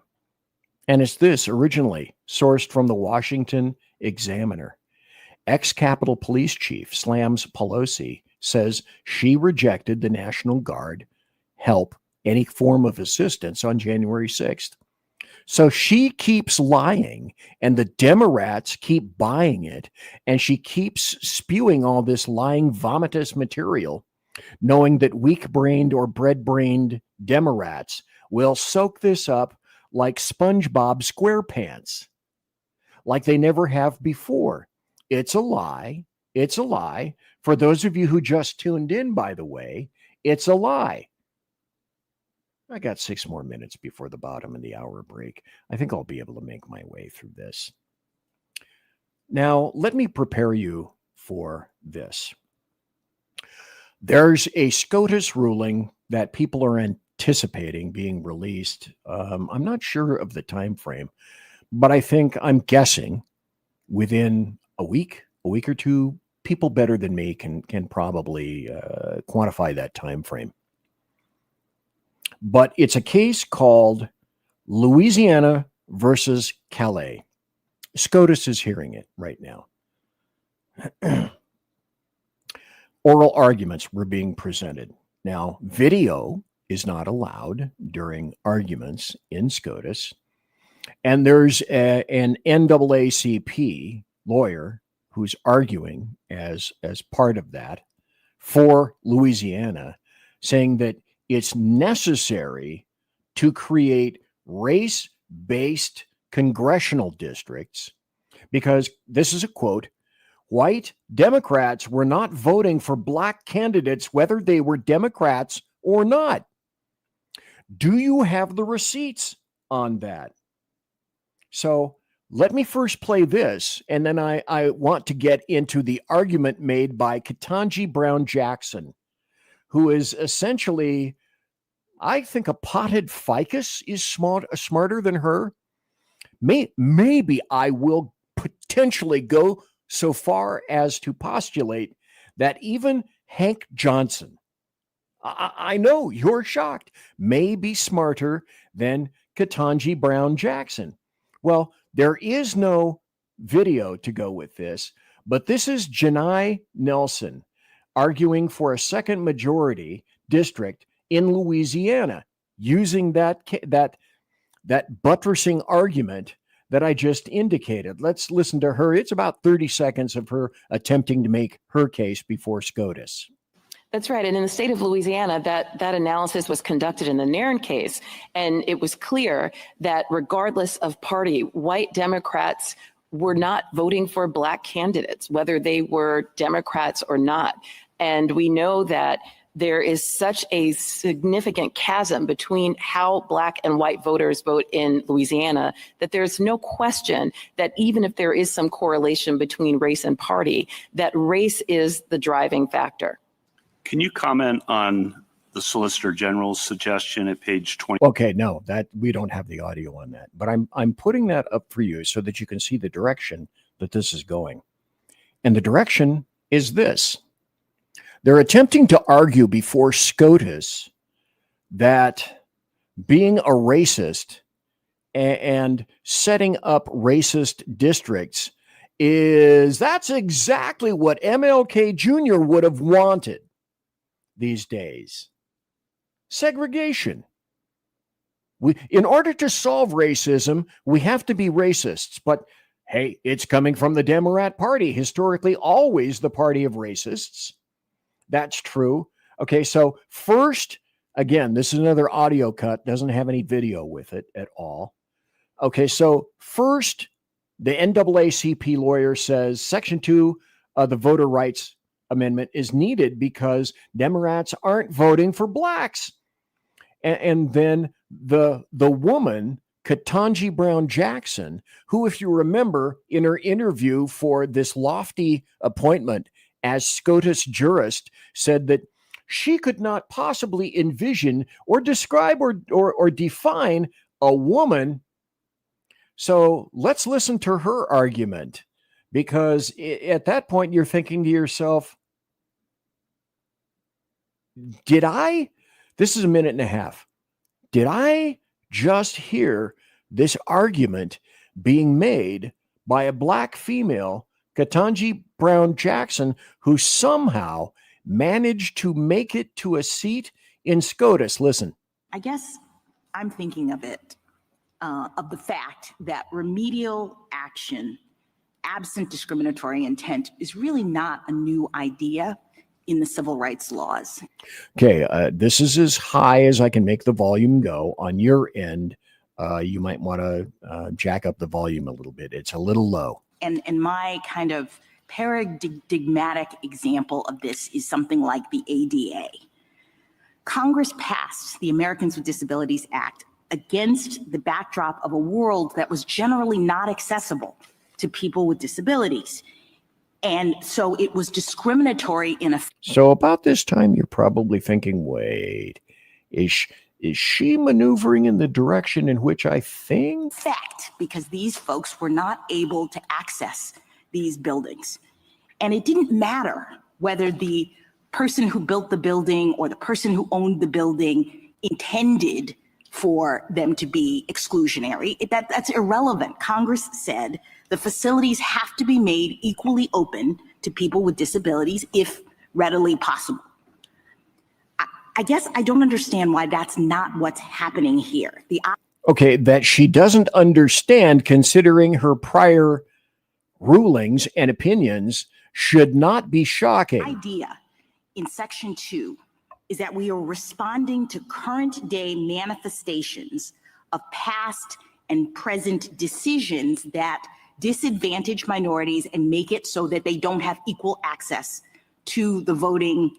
And it's this, originally sourced from the Washington Examiner. Ex-Capitol Police Chief slams Pelosi, says she rejected the National Guard help, any form of assistance on January 6th. So she keeps lying, and the Demorats keep buying it, and she keeps spewing all this lying, vomitous material, knowing that weak-brained or bread-brained Demorats will soak this up like SpongeBob SquarePants, like they never have before. It's a lie. It's a lie. For those of you who just tuned in, by the way, it's a lie. I got 6 more minutes before the bottom of the hour break. I think I'll be able to make my way through this. Now, let me prepare you for this. There's a SCOTUS ruling that people are anticipating being released. I'm not sure of the time frame, but I'm guessing within a week or two. People better than me can probably quantify that time frame. But it's a case called Louisiana versus Calais. SCOTUS is hearing it right now. Oral arguments were being presented. Now, video is not allowed during arguments in SCOTUS. And there's an NAACP lawyer who's arguing as part of that for Louisiana, saying that it's necessary to create race-based congressional districts because, this is a quote, white Democrats were not voting for black candidates, whether they were Democrats or not? Do you have the receipts on that? So let me first play this, and then I want to get into the argument made by Ketanji Brown Jackson, who is essentially, I think, a potted ficus is smarter than her. Maybe I will potentially go so far as to postulate that even Hank Johnson, I know you're shocked, may be smarter than Ketanji Brown Jackson. Well, there is no video to go with this, but this is Janai Nelson arguing for a second majority district in Louisiana, using that buttressing argument that I just indicated. Let's listen to her. It's about 30 seconds of her attempting to make her case before SCOTUS. That's right. And in the state of Louisiana, that analysis was conducted in the Nairn case. And it was clear that regardless of party, white Democrats were not voting for black candidates, whether they were Democrats or not. And we know that there is such a significant chasm between how black and white voters vote in Louisiana that there's no question that even if there is some correlation between race and party, that race is the driving factor. Can you comment on the Solicitor General's suggestion at page 20? Okay, no, that we don't have the audio on that, but I'm putting that up for you so that you can see the direction that this is going. And the direction is this. They're attempting to argue before SCOTUS that being a racist and setting up racist districts that's exactly what MLK Jr. would have wanted these days. Segregation. In order to solve racism, we have to be racists. But hey, it's coming from the Demorat Party, historically always the party of racists. That's true. Okay, so first, again, this is another audio cut, doesn't have any video with it at all. Okay, so first, the NAACP lawyer says Section 2 of the Voter Rights Amendment is needed because Democrats aren't voting for blacks. And then the woman, Ketanji Brown Jackson, who, if you remember, in her interview for this lofty appointment as SCOTUS jurist, said that she could not possibly envision or describe or define a woman. So let's listen to her argument, because at that point you're thinking to yourself, this is a minute and a half. Did I just hear this argument being made by a black female, Ketanji Brown Jackson, who somehow managed to make it to a seat in SCOTUS? Listen. I guess I'm thinking of it, of the fact that remedial action, absent discriminatory intent, is really not a new idea in the civil rights laws. Okay, this is as high as I can make the volume go. On your end, you might want to jack up the volume a little bit. It's a little low. And my kind of paradigmatic example of this is something like the ADA. Congress passed the Americans with Disabilities Act against the backdrop of a world that was generally not accessible to people with disabilities. And so it was discriminatory in a... So about this time, you're probably thinking, wait, is she maneuvering in the direction in which I think? Fact, because these folks were not able to access these buildings. And it didn't matter whether the person who built the building or the person who owned the building intended for them to be exclusionary. That's irrelevant. Congress said the facilities have to be made equally open to people with disabilities if readily possible. I guess I don't understand why that's not what's happening here. Okay, that she doesn't understand, considering her prior rulings and opinions, should not be shocking. The idea in Section 2 is that we are responding to current day manifestations of past and present decisions that disadvantage minorities and make it so that they don't have equal access to the voting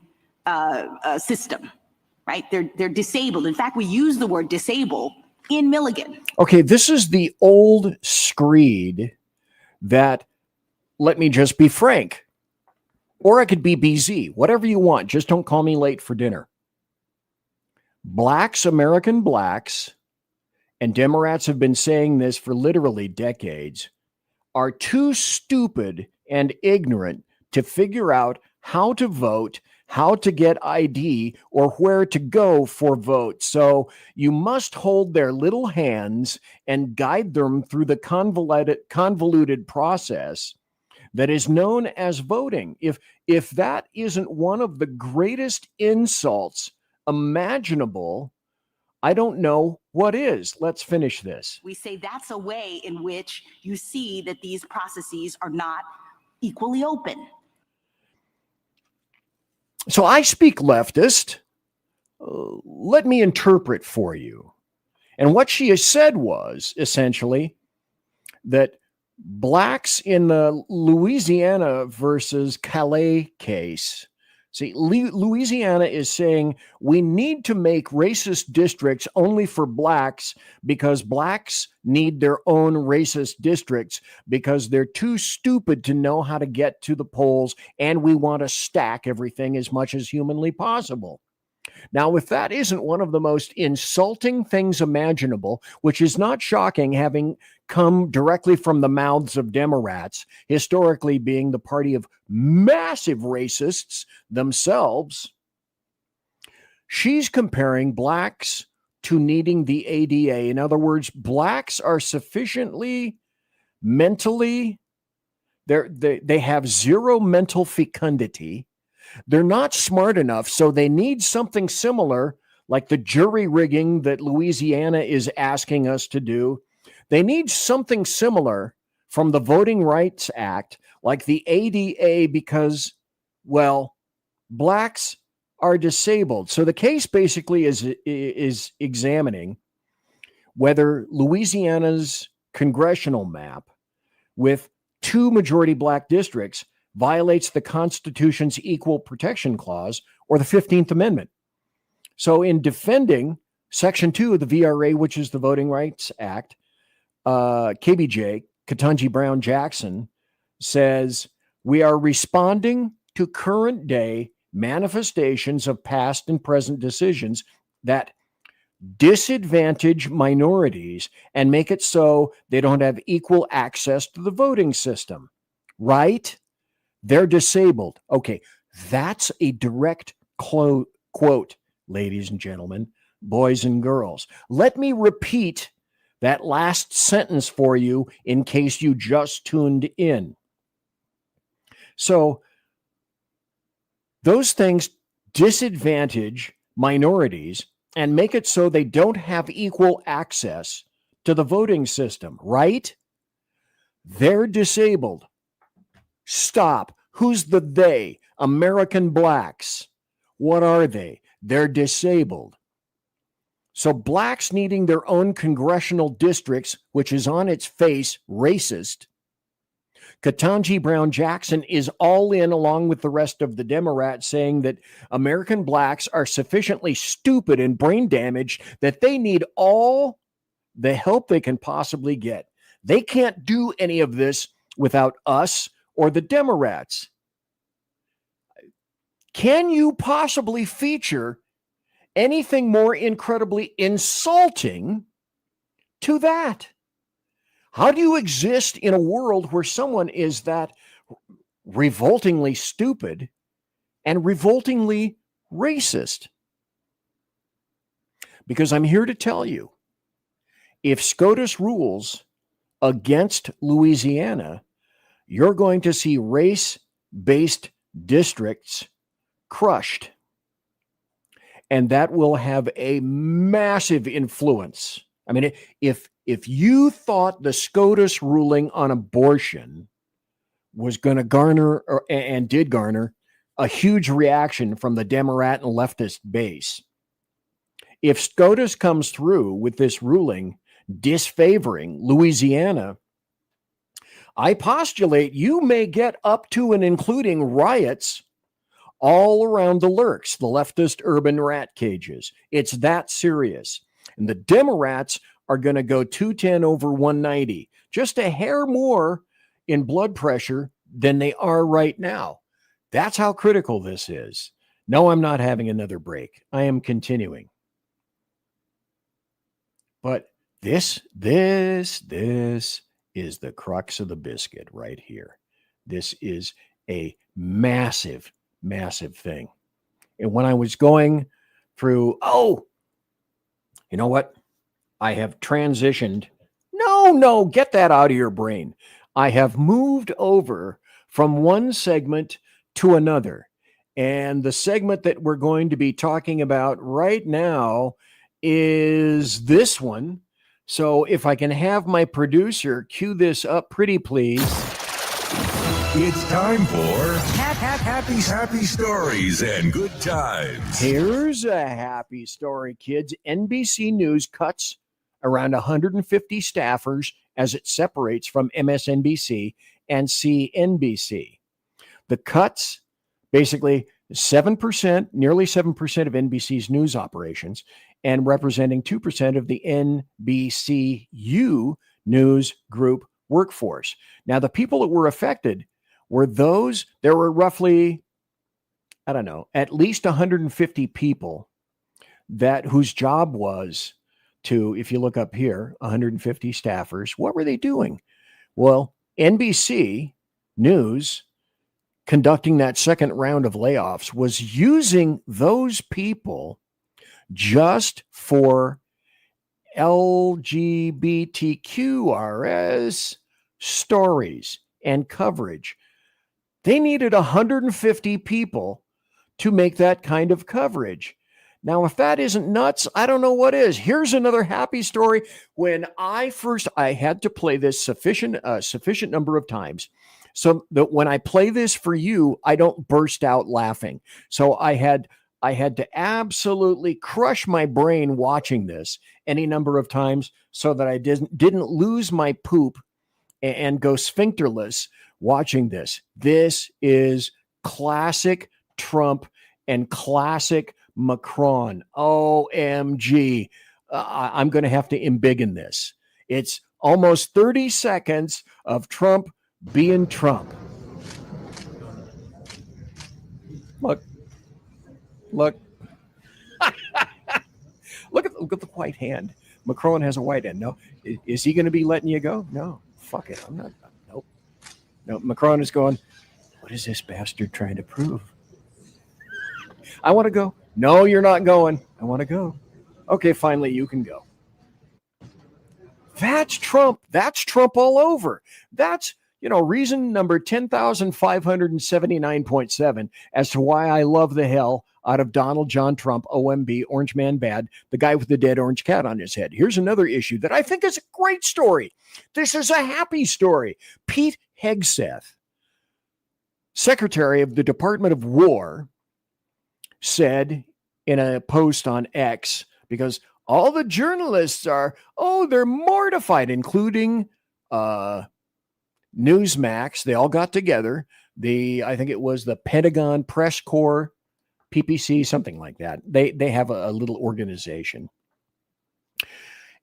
system, right? They're disabled. In fact, we use the word disable in Milligan. Okay, this is the old screed that, let me just be frank, or I could be BZ, whatever you want. Just don't call me late for dinner. Blacks, American blacks, and Demorats have been saying this for literally decades, are too stupid and ignorant to figure out how to vote, how to get ID, or where to go for vote. So you must hold their little hands and guide them through the convoluted process that is known as voting. If that isn't one of the greatest insults imaginable, I don't know what is. Let's finish this. We say that's a way in which you see that these processes are not equally open. So I speak leftist. Let me interpret for you. And what she has said was essentially that blacks in the Louisiana versus Calais case, see, Louisiana is saying we need to make racist districts only for blacks because blacks need their own racist districts because they're too stupid to know how to get to the polls, and we want to stack everything as much as humanly possible. Now, if that isn't one of the most insulting things imaginable, which is not shocking having come directly from the mouths of Demorats, historically being the party of massive racists themselves, she's comparing blacks to needing the ADA. In other words, blacks are sufficiently mentally, they have zero mental fecundity. They're not smart enough, so they need something similar, like the jury rigging that Louisiana is asking us to do. They need something similar from the Voting Rights Act, like the ADA, because, well, blacks are disabled. So the case basically is examining whether Louisiana's congressional map with 2 majority black districts violates the Constitution's Equal Protection Clause or the 15th Amendment. So in defending Section 2 of the VRA, which is the Voting Rights Act, KBJ, Ketanji Brown Jackson, says, we are responding to current day manifestations of past and present decisions that disadvantage minorities and make it so they don't have equal access to the voting system. Right? They're disabled. Okay, that's a direct quote, ladies and gentlemen, boys and girls. Let me repeat that last sentence for you in case you just tuned in. So those things disadvantage minorities and make it so they don't have equal access to the voting system, right? They're disabled. Stop. Who's the they? American blacks. What are they? They're disabled. So blacks needing their own congressional districts, which is on its face racist. Ketanji Brown Jackson is all in along with the rest of the Demorats saying that American blacks are sufficiently stupid and brain damaged that they need all the help they can possibly get. They can't do any of this without us or the Demorats. Can you possibly feature anything more incredibly insulting to that? How do you exist in a world where someone is that revoltingly stupid and revoltingly racist? Because I'm here to tell you, if SCOTUS rules against Louisiana, you're going to see race-based districts crushed. And that will have a massive influence. I mean, if you thought the SCOTUS ruling on abortion was going to garner, and did garner, a huge reaction from the Demorat and leftist base, if SCOTUS comes through with this ruling disfavoring Louisiana, I postulate you may get up to and including riots all around the lurks, the leftist urban rat cages. It's that serious. And the Demorats are going to go 210 over 190, just a hair more in blood pressure than they are right now. That's how critical this is. No, I'm not having another break. I am continuing. But this is the crux of the biscuit right here. This is a massive, massive thing. And when I was going through, you know what? I have transitioned. No, get that out of your brain. I have moved over from one segment to another. And the segment that we're going to be talking about right now is this one. So if I can have my producer cue this up pretty please. It's time for happy stories and good times. Here's a happy story, kids. NBC News cuts around 150 staffers as it separates from MSNBC and CNBC. The cuts, basically 7%, nearly 7% of NBC's news operations, and representing 2% of the NBCU news group workforce. Now, the people that were affected were those, there were roughly, I don't know, at least 150 people whose job was to, if you look up here, 150 staffers. What were they doing? Well, NBC News, conducting that second round of layoffs, was using those people just for LGBTQRS stories and coverage. They needed 150 people to make that kind of coverage. Now, if that isn't nuts, I don't know what is. Here's another happy story. When I had to play this sufficient number of times so that when I play this for you, I don't burst out laughing. So I had to absolutely crush my brain watching this any number of times so that I didn't lose my poop and go sphincterless watching this. This is classic Trump and classic Macron. OMG. I'm going to have to embiggen this. It's almost 30 seconds of Trump being Trump. Look. Look at the white hand. Macron has a white hand. No, is he going to be letting you go? No, fuck it. I'm not. Nope. No, Macron is going, what is this bastard trying to prove? I want to go. No, you're not going. I want to go. Okay, finally, you can go. That's Trump. That's Trump all over. That's, reason number 10,579.7 as to why I love the hell out of Donald John Trump, OMB, Orange Man Bad, the guy with the dead orange cat on his head. Here's another issue that I think is a great story. This is a happy story. Pete Hegseth, Secretary of the Department of War, said in a post on X, because all the journalists they're mortified, including Newsmax. They all got together. I think it was the Pentagon Press Corps, PPC, something like that. They have a little organization.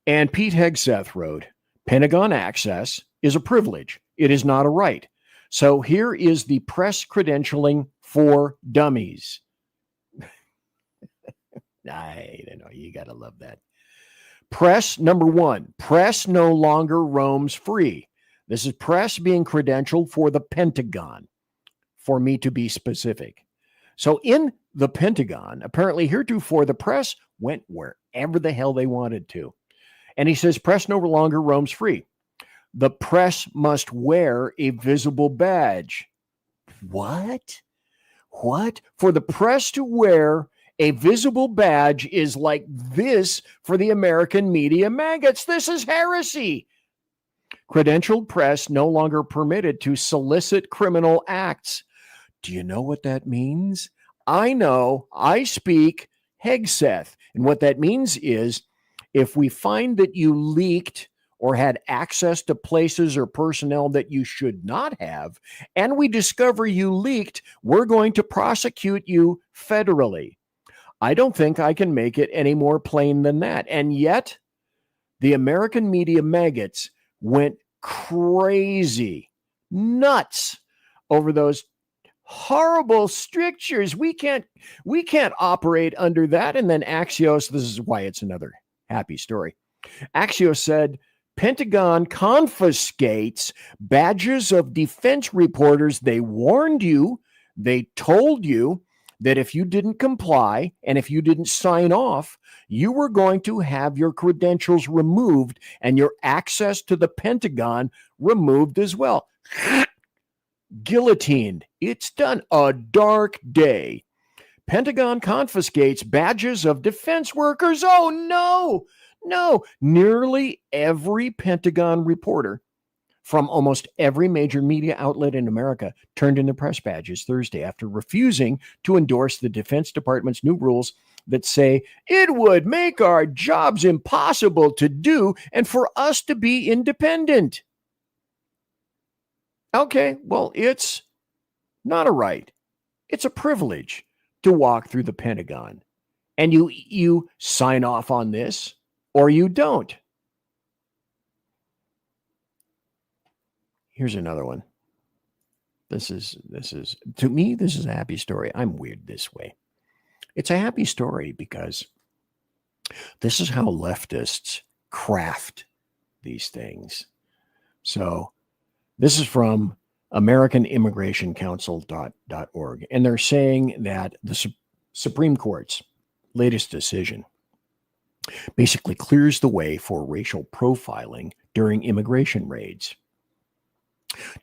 And Pete Hegseth wrote, Pentagon access is a privilege. It is not a right. So here is the press credentialing for dummies. I don't know. You got to love that. Press number 1, press no longer roams free. This is press being credentialed for the Pentagon, for me to be specific. So in the Pentagon, apparently heretofore, the press went wherever the hell they wanted to. And he says, press no longer roams free. The press must wear a visible badge. What? For the press to wear a visible badge is like this for the American media maggots. This is heresy. Credentialed press no longer permitted to solicit criminal acts. Do you know what that means? I know. I speak Hegseth. And what that means is if we find that you leaked or had access to places or personnel that you should not have, and we discover you leaked, we're going to prosecute you federally. I don't think I can make it any more plain than that. And yet, the American media maggots went crazy, nuts over those horrible strictures. We can't operate under that. And then Axios, this is why it's another happy story. Axios said, Pentagon confiscates badges of defense reporters. They warned you, they told you that if you didn't comply and if you didn't sign off, you were going to have your credentials removed and your access to the Pentagon removed as well. Guillotined. It's done. A dark day. Pentagon confiscates badges of defense workers. Oh, no. No, nearly every Pentagon reporter from almost every major media outlet in America turned in their press badges Thursday after refusing to endorse the Defense Department's new rules that say it would make our jobs impossible to do and for us to be independent. Okay, well, it's not a right. It's a privilege to walk through the Pentagon. And you sign off on this, or you don't. Here's another one. This is to me, this is a happy story. I'm weird this way. It's a happy story because this is how leftists craft these things. So this is from AmericanImmigrationCouncil.org, and they're saying that the Supreme Court's latest decision basically clears the way for racial profiling during immigration raids.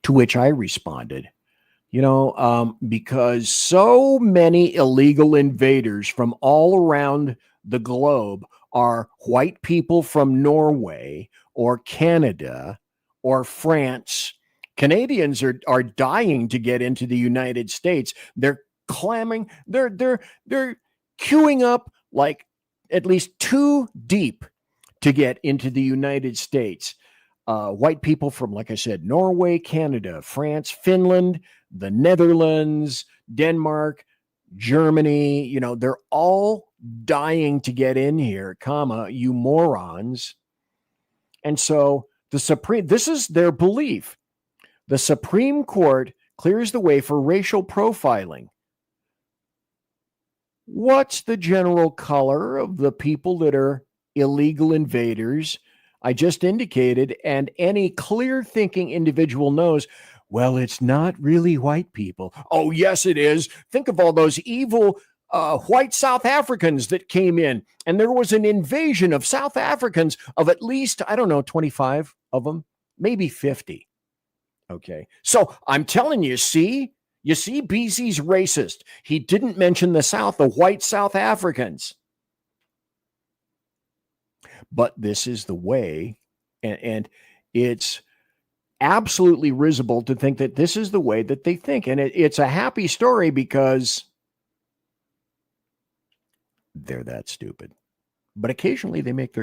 To which I responded, because so many illegal invaders from all around the globe are white people from Norway or Canada or France. Canadians are dying to get into the United States. They're clamming, they're queuing up like at least 2 deep to get into the United States. White people from, like I said, Norway, Canada, France, Finland, the Netherlands, Denmark, Germany, they're all dying to get in here, you morons. And so this is their belief. The Supreme Court clears the way for racial profiling. What's the general color of the people that are illegal invaders? I just indicated, and any clear-thinking individual knows, well, it's not really white people. Oh, yes, it is. Think of all those evil white South Africans that came in, and there was an invasion of South Africans of at least, 25 of them, maybe 50. Okay, so I'm telling you, you see, BZ's racist. He didn't mention the South, the white South Africans. But this is the way, and it's absolutely risible to think that this is the way that they think. And it's a happy story because they're that stupid. But occasionally they make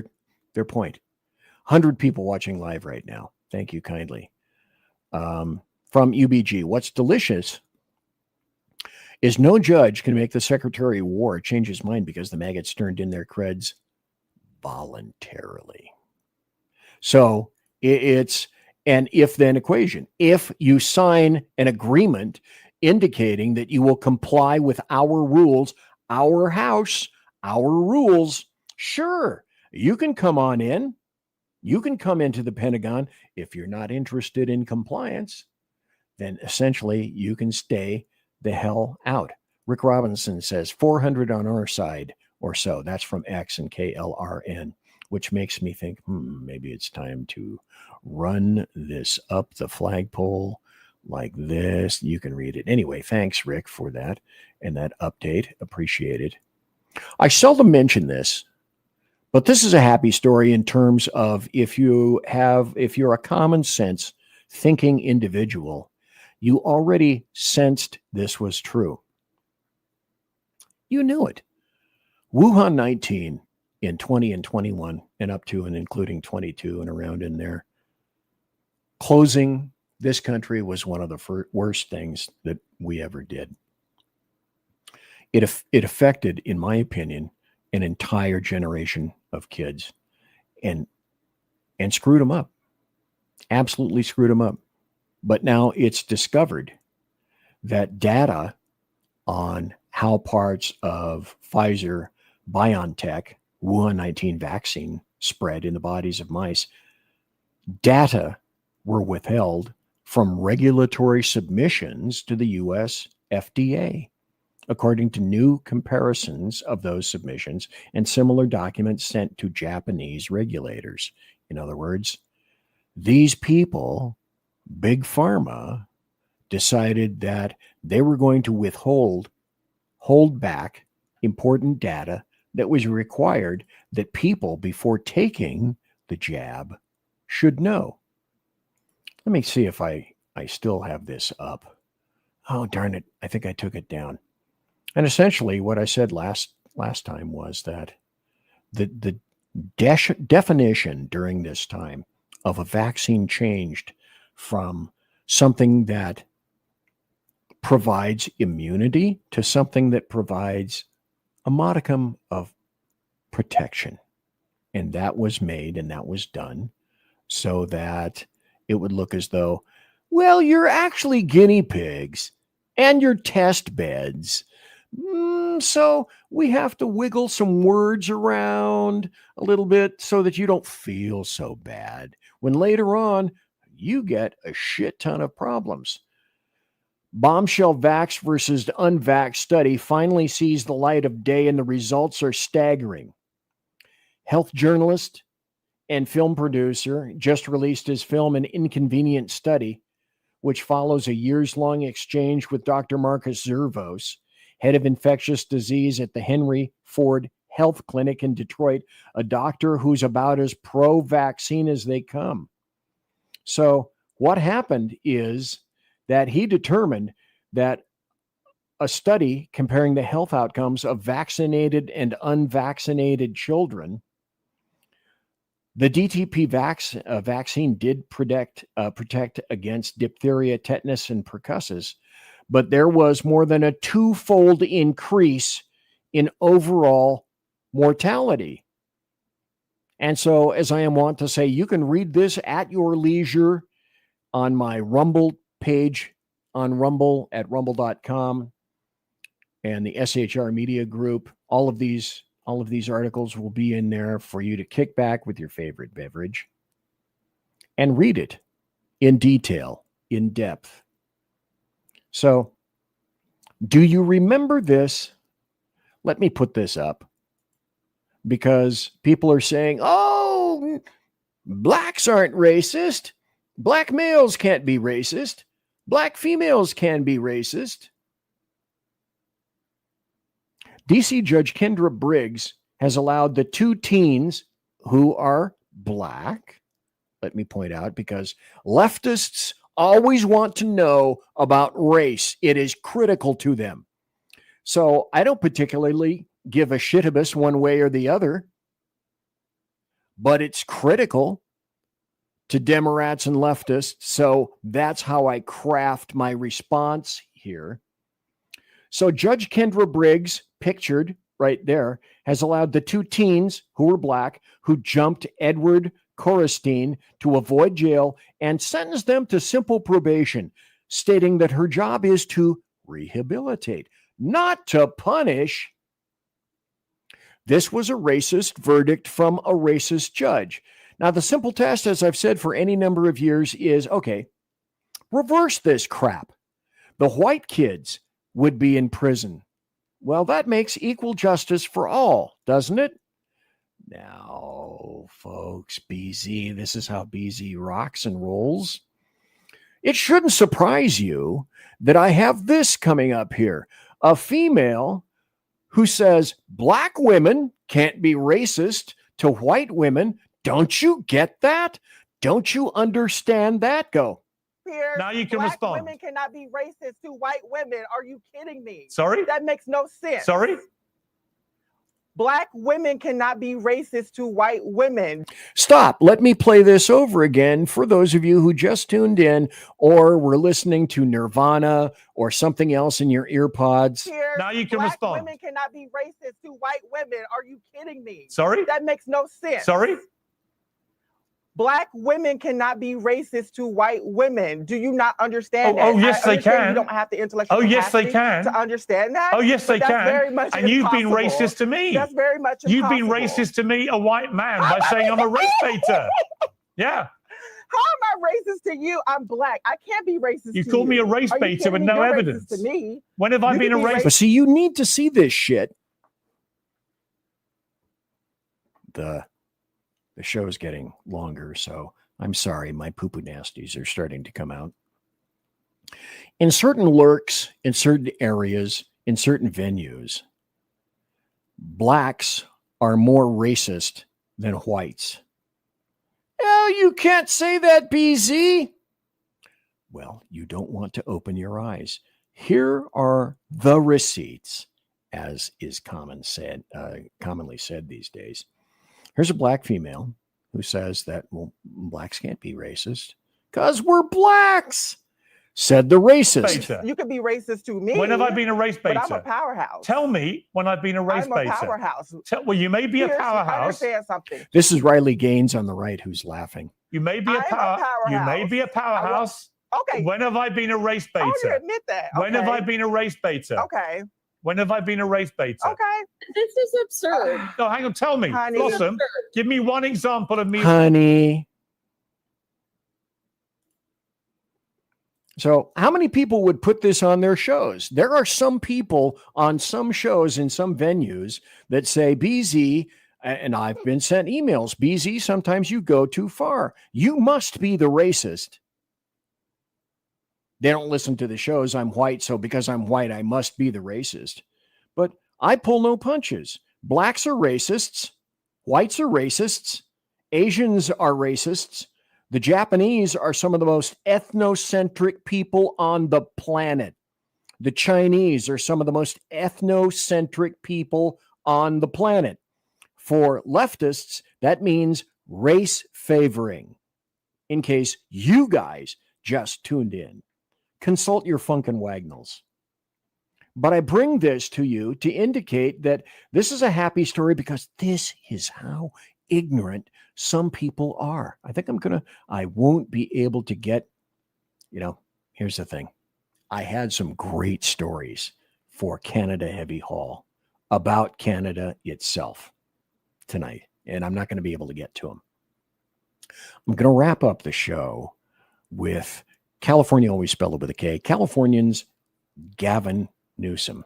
their point. 100 people watching live right now. Thank you kindly. From UBG, what's delicious is no judge can make the Secretary of War change his mind because the maggots turned in their creds voluntarily. So it's an if-then equation. If you sign an agreement indicating that you will comply with our rules, our house, our rules, sure, you can come on in. You can come into the Pentagon. If you're not interested in compliance, then essentially you can stay the hell out. Rick Robinson says 400 on our side or so. That's from X and KLRN, which makes me think, maybe it's time to run this up the flagpole like this. You can read it. Anyway, thanks, Rick, for that and that update. Appreciate it. I seldom mention this, but this is a happy story in terms of if you're a common sense thinking individual, you already sensed this was true. You knew it. Wuhan 19 in 20 and 21 and up to and including 22 and around in there. Closing this country was one of the worst things that we ever did. It affected, in my opinion, an entire generation of kids and screwed them up. Absolutely screwed them up. But now it's discovered that data on how parts of Pfizer BioNTech Wuhan 19 vaccine spread in the bodies of mice, data were withheld from regulatory submissions to the US FDA, according to new comparisons of those submissions and similar documents sent to Japanese regulators. In other words, these people, Big Pharma, decided that they were going to hold back important data that was required that people, before taking the jab, should know. Let me see if I still have this up. Oh, darn it. I think I took it down. And essentially what I said last time was that the definition during this time of a vaccine changed from something that provides immunity to something that provides a modicum of protection. And that was made and that was done so that it would look as though, well, you're actually guinea pigs and you're test beds. So we have to wiggle some words around a little bit so that you don't feel so bad when later on you get a shit ton of problems. Bombshell vax versus unvax study finally sees the light of day and the results are staggering. Health journalist and film producer just released his film An Inconvenient Study, which follows a years-long exchange with Dr. Marcus Zervos, head of infectious disease at the Henry Ford Health Clinic in Detroit, a doctor who's about as pro-vaccine as they come. So what happened is that he determined that a study comparing the health outcomes of vaccinated and unvaccinated children, the DTP vaccine did protect against diphtheria, tetanus, and pertussis, but there was more than a twofold increase in overall mortality. And so, as I am wont to say, you can read this at your leisure on my Rumble page on Rumble at rumble.com and the SHR Media group. All of these articles will be in there for you to kick back with your favorite beverage and read it in detail, in depth. So, do you remember this? Let me put this up because people are saying, oh, blacks aren't racist. Black males can't be racist. Black females can be racist. DC Judge Kendra Briggs has allowed the two teens who are black, let me point out, because leftists always want to know about race. It is critical to them. So I don't particularly give a shitabus one way or the other, but it's critical to Demorats and leftists. So that's how I craft my response here. So Judge Kendra Briggs, pictured right there, has allowed the two teens who were black, who jumped Edward Corristine to avoid jail, and sentenced them to simple probation, stating that her job is to rehabilitate, not to punish. This was a racist verdict from a racist judge. Now, the simple test, as I've said for any number of years, is, okay, reverse this crap. The white kids would be in prison. Well, that makes equal justice for all, doesn't it? Now, folks, BZ, this is how BZ rocks and rolls. It shouldn't surprise you that I have this coming up here. A female who says black women can't be racist to white women. Don't you get that? Don't you understand that? Go. Now you can respond. Women cannot be racist to white women. Are you kidding me? Sorry? That makes no sense. Sorry? Black women cannot be racist to white women. Stop. Let me play this over again for those of you who just tuned in or were listening to Nirvana or something else in your ear pods. Now you can respond. Black women cannot be racist to white women. Are you kidding me? Sorry? That makes no sense. Sorry? Black women cannot be racist to white women. Do you not understand that? Oh, yes, they can. You don't have the intellectual yes, they capacity can. to understand that. Oh, yes, they But that's can. very much And you've been impossible. racist to me. That's very much You've impossible. been racist to me, a white man, by saying I'm a race baiter. Yeah. How am I racist to you? I'm black. I can't be racist You to called you. me a race Are you baiter kidding with me? no You're evidence. racist to me. When have I You been can a be race? But see, you need to see this shit. The show is getting longer, so I'm sorry. My poo-poo nasties are starting to come out. In certain lurks, in certain areas, in certain venues, blacks are more racist than whites. Oh, you can't say that, BZ. Well, you don't want to open your eyes. Here are the receipts, as is commonly said these days. Here's a black female who says that, well, blacks can't be racist because we're blacks, said the racist. You could be racist to me. When have I been a race baiter? But I'm a powerhouse. Tell me when I've been a race I'm baiter. a powerhouse. Well, you may be a Here's- powerhouse. Understand something. This is Riley Gaines on the right who's laughing. You may be a powerhouse. You may be a powerhouse. Okay. When have I been a race baiter? Oh, you admit that. When have Okay. I been a race baiter? Okay. When have I been a race baiter? Okay. This is absurd. No, hang on. Tell me. Honey. Blossom, give me one example of me. Honey. So how many people would put this on their shows? There are some people on some shows in some venues that say, BZ, and I've been sent emails, BZ, sometimes you go too far. You must be the racist. They don't listen to the shows. I'm white, so because I'm white, I must be the racist. But I pull no punches. Blacks are racists. Whites are racists. Asians are racists. The Japanese are some of the most ethnocentric people on the planet. The Chinese are some of the most ethnocentric people on the planet. For leftists, that means race favoring. In case you guys just tuned in, consult your Funkin' Wagnalls. But I bring this to you to indicate that this is a happy story because this is how ignorant some people are. I won't be able to get, here's the thing. I had some great stories for Canada Heavy Haul about Canada itself tonight, and I'm not going to be able to get to them. I'm going to wrap up the show with California, always spelled it with a K, Californians Gavin Newsom.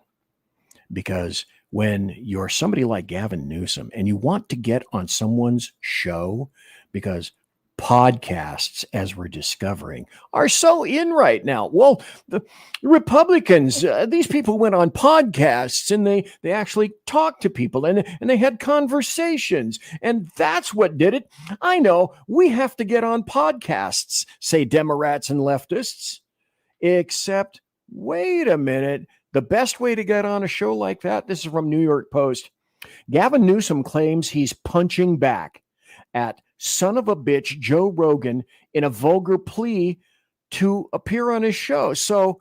Because when you're somebody like Gavin Newsom and you want to get on someone's show, because podcasts, as we're discovering, are so in right now. Well, the Republicans, these people went on podcasts and they actually talked to people and they had conversations. And that's what did it. I know we have to get on podcasts, say Demorats and leftists, except, wait a minute. The best way to get on a show like that, this is from New York Post. Gavin Newsom claims he's punching back at son of a bitch Joe Rogan in a vulgar plea to appear on his show. So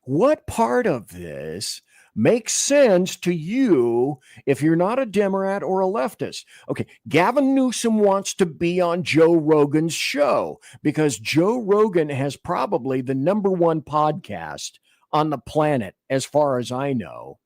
what part of this makes sense to you if you're not a Demorat or a leftist? Okay, Gavin Newsom wants to be on Joe Rogan's show because Joe Rogan has probably the #1 podcast on the planet, as far as I know.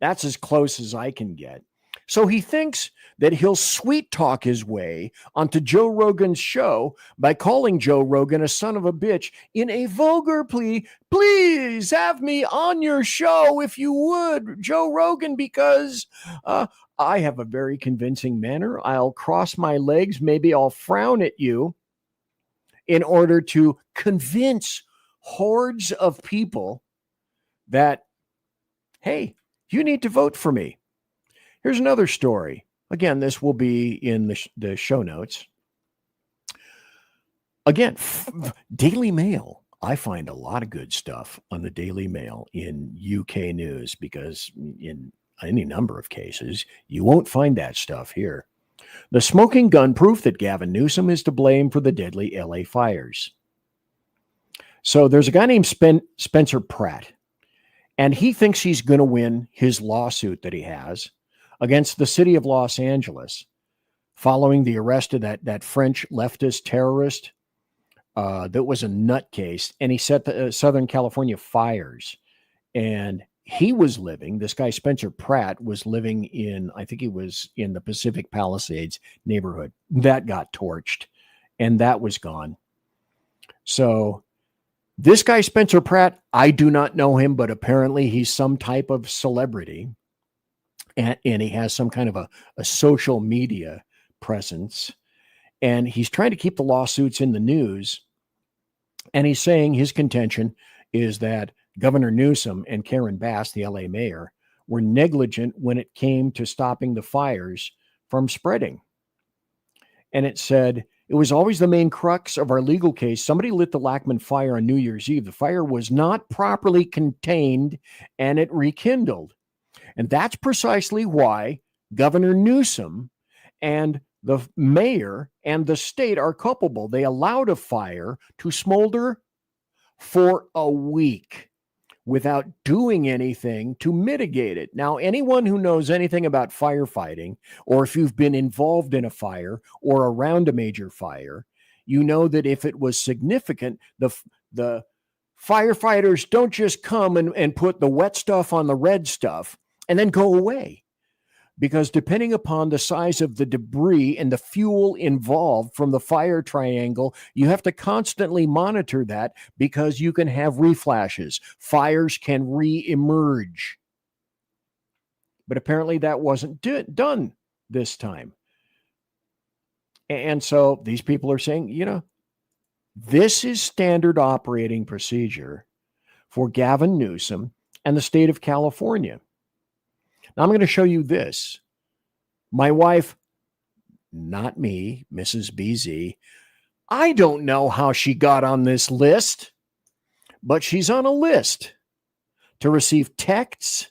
That's as close as I can get. So he thinks that he'll sweet talk his way onto Joe Rogan's show by calling Joe Rogan a son of a bitch in a vulgar plea. Please have me on your show if you would, Joe Rogan, because I have a very convincing manner. I'll cross my legs. Maybe I'll frown at you in order to convince hordes of people that, hey, you need to vote for me. Here's another story. Again, this will be in the show notes. Again, Daily Mail. I find a lot of good stuff on the Daily Mail in UK news because in any number of cases. You won't find that stuff here. The smoking gun proof that Gavin Newsom is to blame for the deadly LA fires. So there's a guy named Spencer Pratt, and he thinks he's going to win his lawsuit that he has against the city of Los Angeles following the arrest of that French leftist terrorist that was a nutcase, and he set the Southern California fires. And he was living, this guy Spencer Pratt was living in, I think he was in the Pacific Palisades neighborhood. That got torched, and that was gone. So this guy Spencer Pratt, I do not know him, but apparently he's some type of celebrity, and he has some kind of a social media presence, and he's trying to keep the lawsuits in the news. And he's saying his contention is that Governor Newsom and Karen Bass, the LA mayor, were negligent when it came to stopping the fires from spreading. And it said, it was always the main crux of our legal case. Somebody lit the Lackman fire on New Year's Eve. The fire was not properly contained and it rekindled. And that's precisely why Governor Newsom and the mayor and the state are culpable. They allowed a fire to smolder for a week without doing anything to mitigate it. Now, anyone who knows anything about firefighting, or if you've been involved in a fire or around a major fire, you know that if it was significant, the firefighters don't just come and put the wet stuff on the red stuff and then go away. Because depending upon the size of the debris and the fuel involved from the fire triangle, you have to constantly monitor that because you can have reflashes. Fires can re-emerge. But apparently that wasn't done this time. And so these people are saying, this is standard operating procedure for Gavin Newsom and the state of California. Now, I'm going to show you this. My wife, not me, Mrs. BZ, I don't know how she got on this list, but she's on a list to receive texts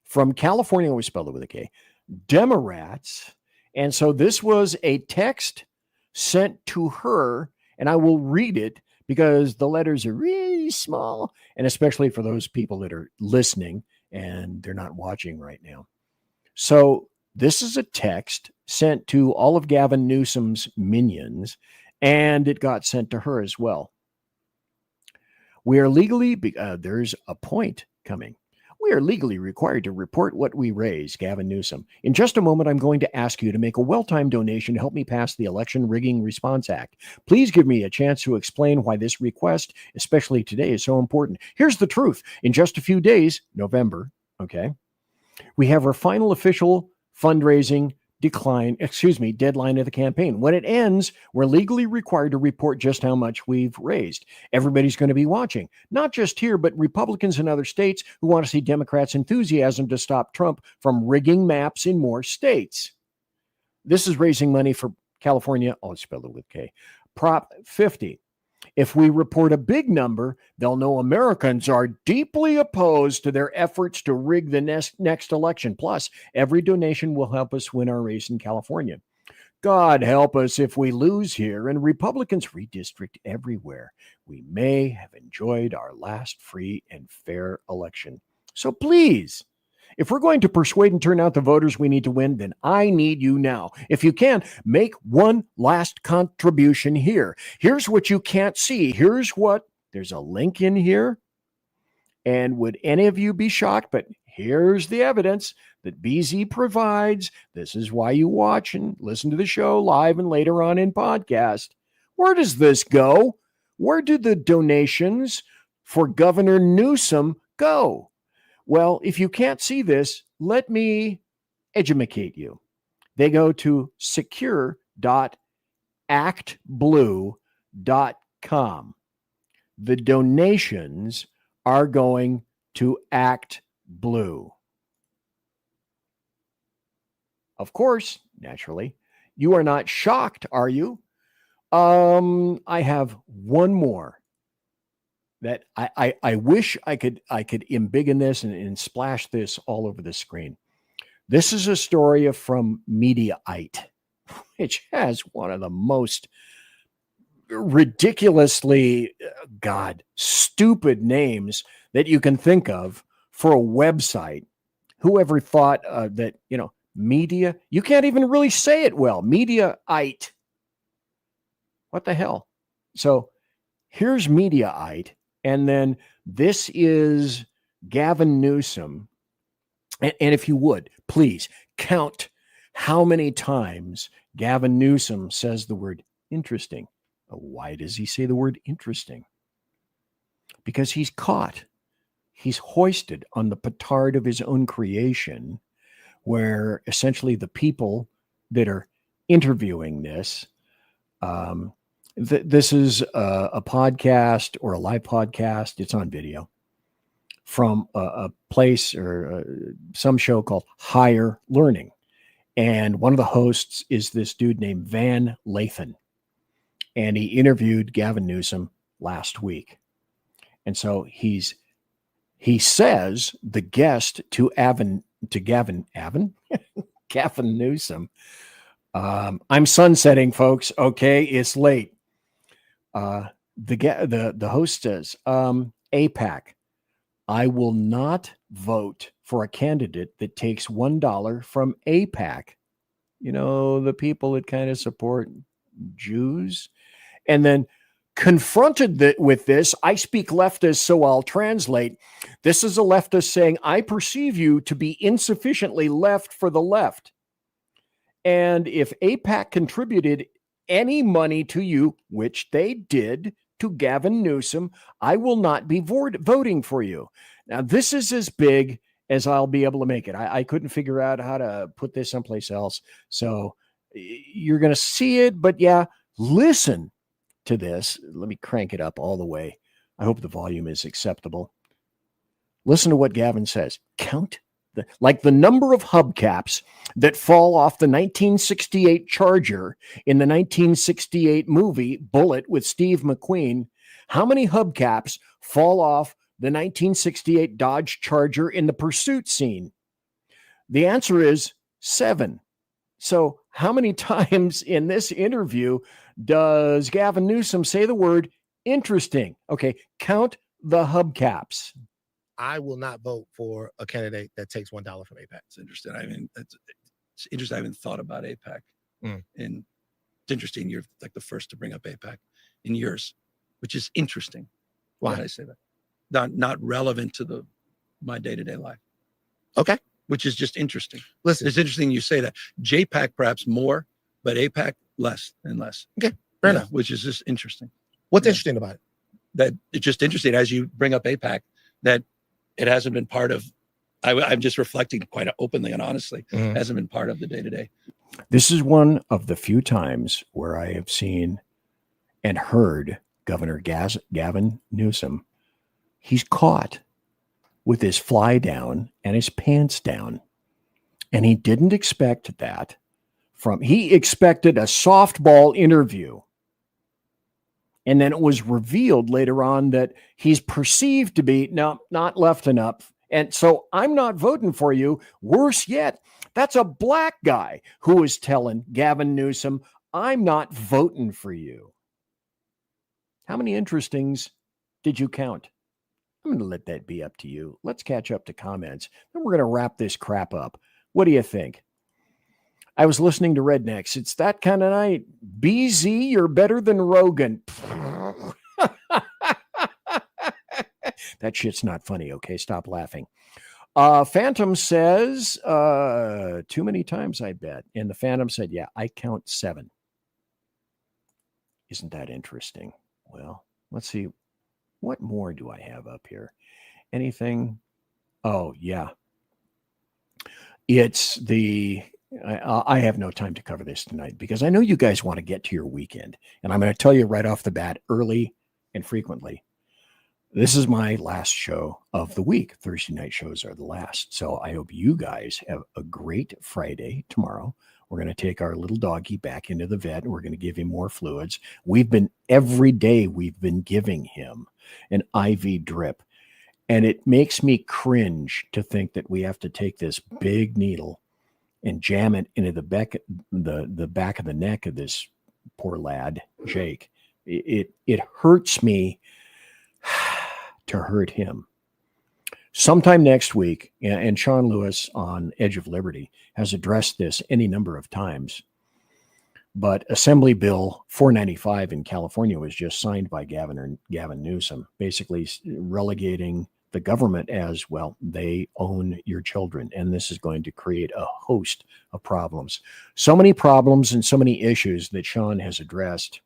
from California, always spelled it with a K, Demorats. And so this was a text sent to her, and I will read it because the letters are really small, and especially for those people that are listening and they're not watching right now. So this is a text sent to all of Gavin Newsom's minions, and it got sent to her as well. We are legally, there's a point coming. We are legally required to report what we raise, Gavin Newsom. In just a moment, I'm going to ask you to make a well-timed donation to help me pass the Election Rigging Response Act. Please give me a chance to explain why this request, especially today, is so important. Here's the truth. In just a few days, November, okay, we have our final official fundraising deadline of the campaign. When it ends, we're legally required to report just how much we've raised. Everybody's going to be watching, not just here, but Republicans in other states who want to see Democrats' enthusiasm to stop Trump from rigging maps in more states. This is raising money for California. Oh, it's spelled it with K. Prop 50. If we report a big number, they'll know Americans are deeply opposed to their efforts to rig the next election. Plus, every donation will help us win our race in California. God help us if we lose here and Republicans redistrict everywhere. We may have enjoyed our last free and fair election. So please, if we're going to persuade and turn out the voters we need to win, then I need you now. If you can, make one last contribution here. Here's what you can't see. There's a link in here. And would any of you be shocked? But here's the evidence that BZ provides. This is why you watch and listen to the show live and later on in podcast. Where does this go? Where do the donations for Governor Newsom go? Well, if you can't see this, let me educate you. They go to secure.actblue.com. The donations are going to Act Blue. Of course, naturally, you are not shocked, are you? I have one more that I wish I could embiggen this and splash this all over the screen. This is a story from Mediaite, which has one of the most ridiculously, stupid names that you can think of for a website. Whoever thought that, media, you can't even really say it well. Mediaite. What the hell? So here's Mediaite. And then this is Gavin Newsom. And if you would, please count how many times Gavin Newsom says the word interesting. Why does he say the word interesting? Because he's caught. He's hoisted on the petard of his own creation, where essentially the people that are interviewing this, this is a podcast or a live podcast. It's on video from a place or some show called Higher Learning. And one of the hosts is this dude named Van Lathan. And he interviewed Gavin Newsom last week. And so he says the guest to Gavin Newsom. I'm sunsetting, folks. Okay, it's late. The host says, AIPAC, I will not vote for a candidate that takes $1 from AIPAC. The people that kind of support Jews. And then confronted with this, I speak leftist, so I'll translate. This is a leftist saying, I perceive you to be insufficiently left for the left. And if AIPAC contributed any money to you, which they did to Gavin Newsom, I will not be voting for you. Now, this is as big as I'll be able to make it. I couldn't figure out how to put this someplace else. So you're going to see it, but yeah, listen to this. Let me crank it up all the way. I hope the volume is acceptable. Listen to what Gavin says. Count the number of hubcaps that fall off the 1968 Charger in the 1968 movie Bullet with Steve McQueen. How many hubcaps fall off the 1968 Dodge Charger in the pursuit scene? The answer is 7. So how many times in this interview does Gavin Newsom say the word interesting? Okay, count the hubcaps. I will not vote for a candidate that takes $1 from AIPAC. It's interesting. I mean, it's interesting. I haven't thought about AIPAC. And it's interesting. You're like the first to bring up AIPAC in years, which is interesting. Why did I say that? Not relevant to my day-to-day life. Okay. Which is just interesting. Listen, it's interesting you say that. JPAC perhaps more, but AIPAC less and less. Okay, fair enough. Which is just interesting. What's interesting about it? That it's just interesting as you bring up AIPAC that it hasn't been part of. I'm just reflecting quite openly and honestly. Hasn't been part of the day-to-day. This is one of the few times where I have seen and heard Governor Gavin Newsom. He's caught with his fly down and his pants down. And he didn't expect that he expected a softball interview. And then it was revealed later on that he's perceived to be not left enough. And so I'm not voting for you. Worse yet, that's a black guy who is telling Gavin Newsom, I'm not voting for you. How many interestings did you count? I'm going to let that be up to you. Let's catch up to comments. Then we're going to wrap this crap up. What do you think? I was listening to Rednecks. It's that kind of night. BZ, you're better than Rogan. That shit's not funny, okay? Stop laughing. Phantom says, too many times, I bet. And the Phantom said, yeah, I count 7. Isn't that interesting? Well, let's see. What more do I have up here? Anything? Oh, yeah. It's I have no time to cover this tonight because I know you guys want to get to your weekend. And I'm going to tell you right off the bat, early and frequently, this is my last show of the week. Thursday night shows are the last. So I hope you guys have a great Friday tomorrow. We're going to take our little doggy back into the vet and we're going to give him more fluids. Every day we've been giving him an IV drip. And it makes me cringe to think that we have to take this big needle and jam it into the back of the neck of this poor lad, Jake. It hurts me to hurt him. Sometime next week, and Sean Lewis on Edge of Liberty has addressed this any number of times, but Assembly Bill 495 in California was just signed by Gavin Newsom, basically relegating the government as, well, they own your children. And this is going to create a host of problems. So many problems and so many issues that Sean has addressed.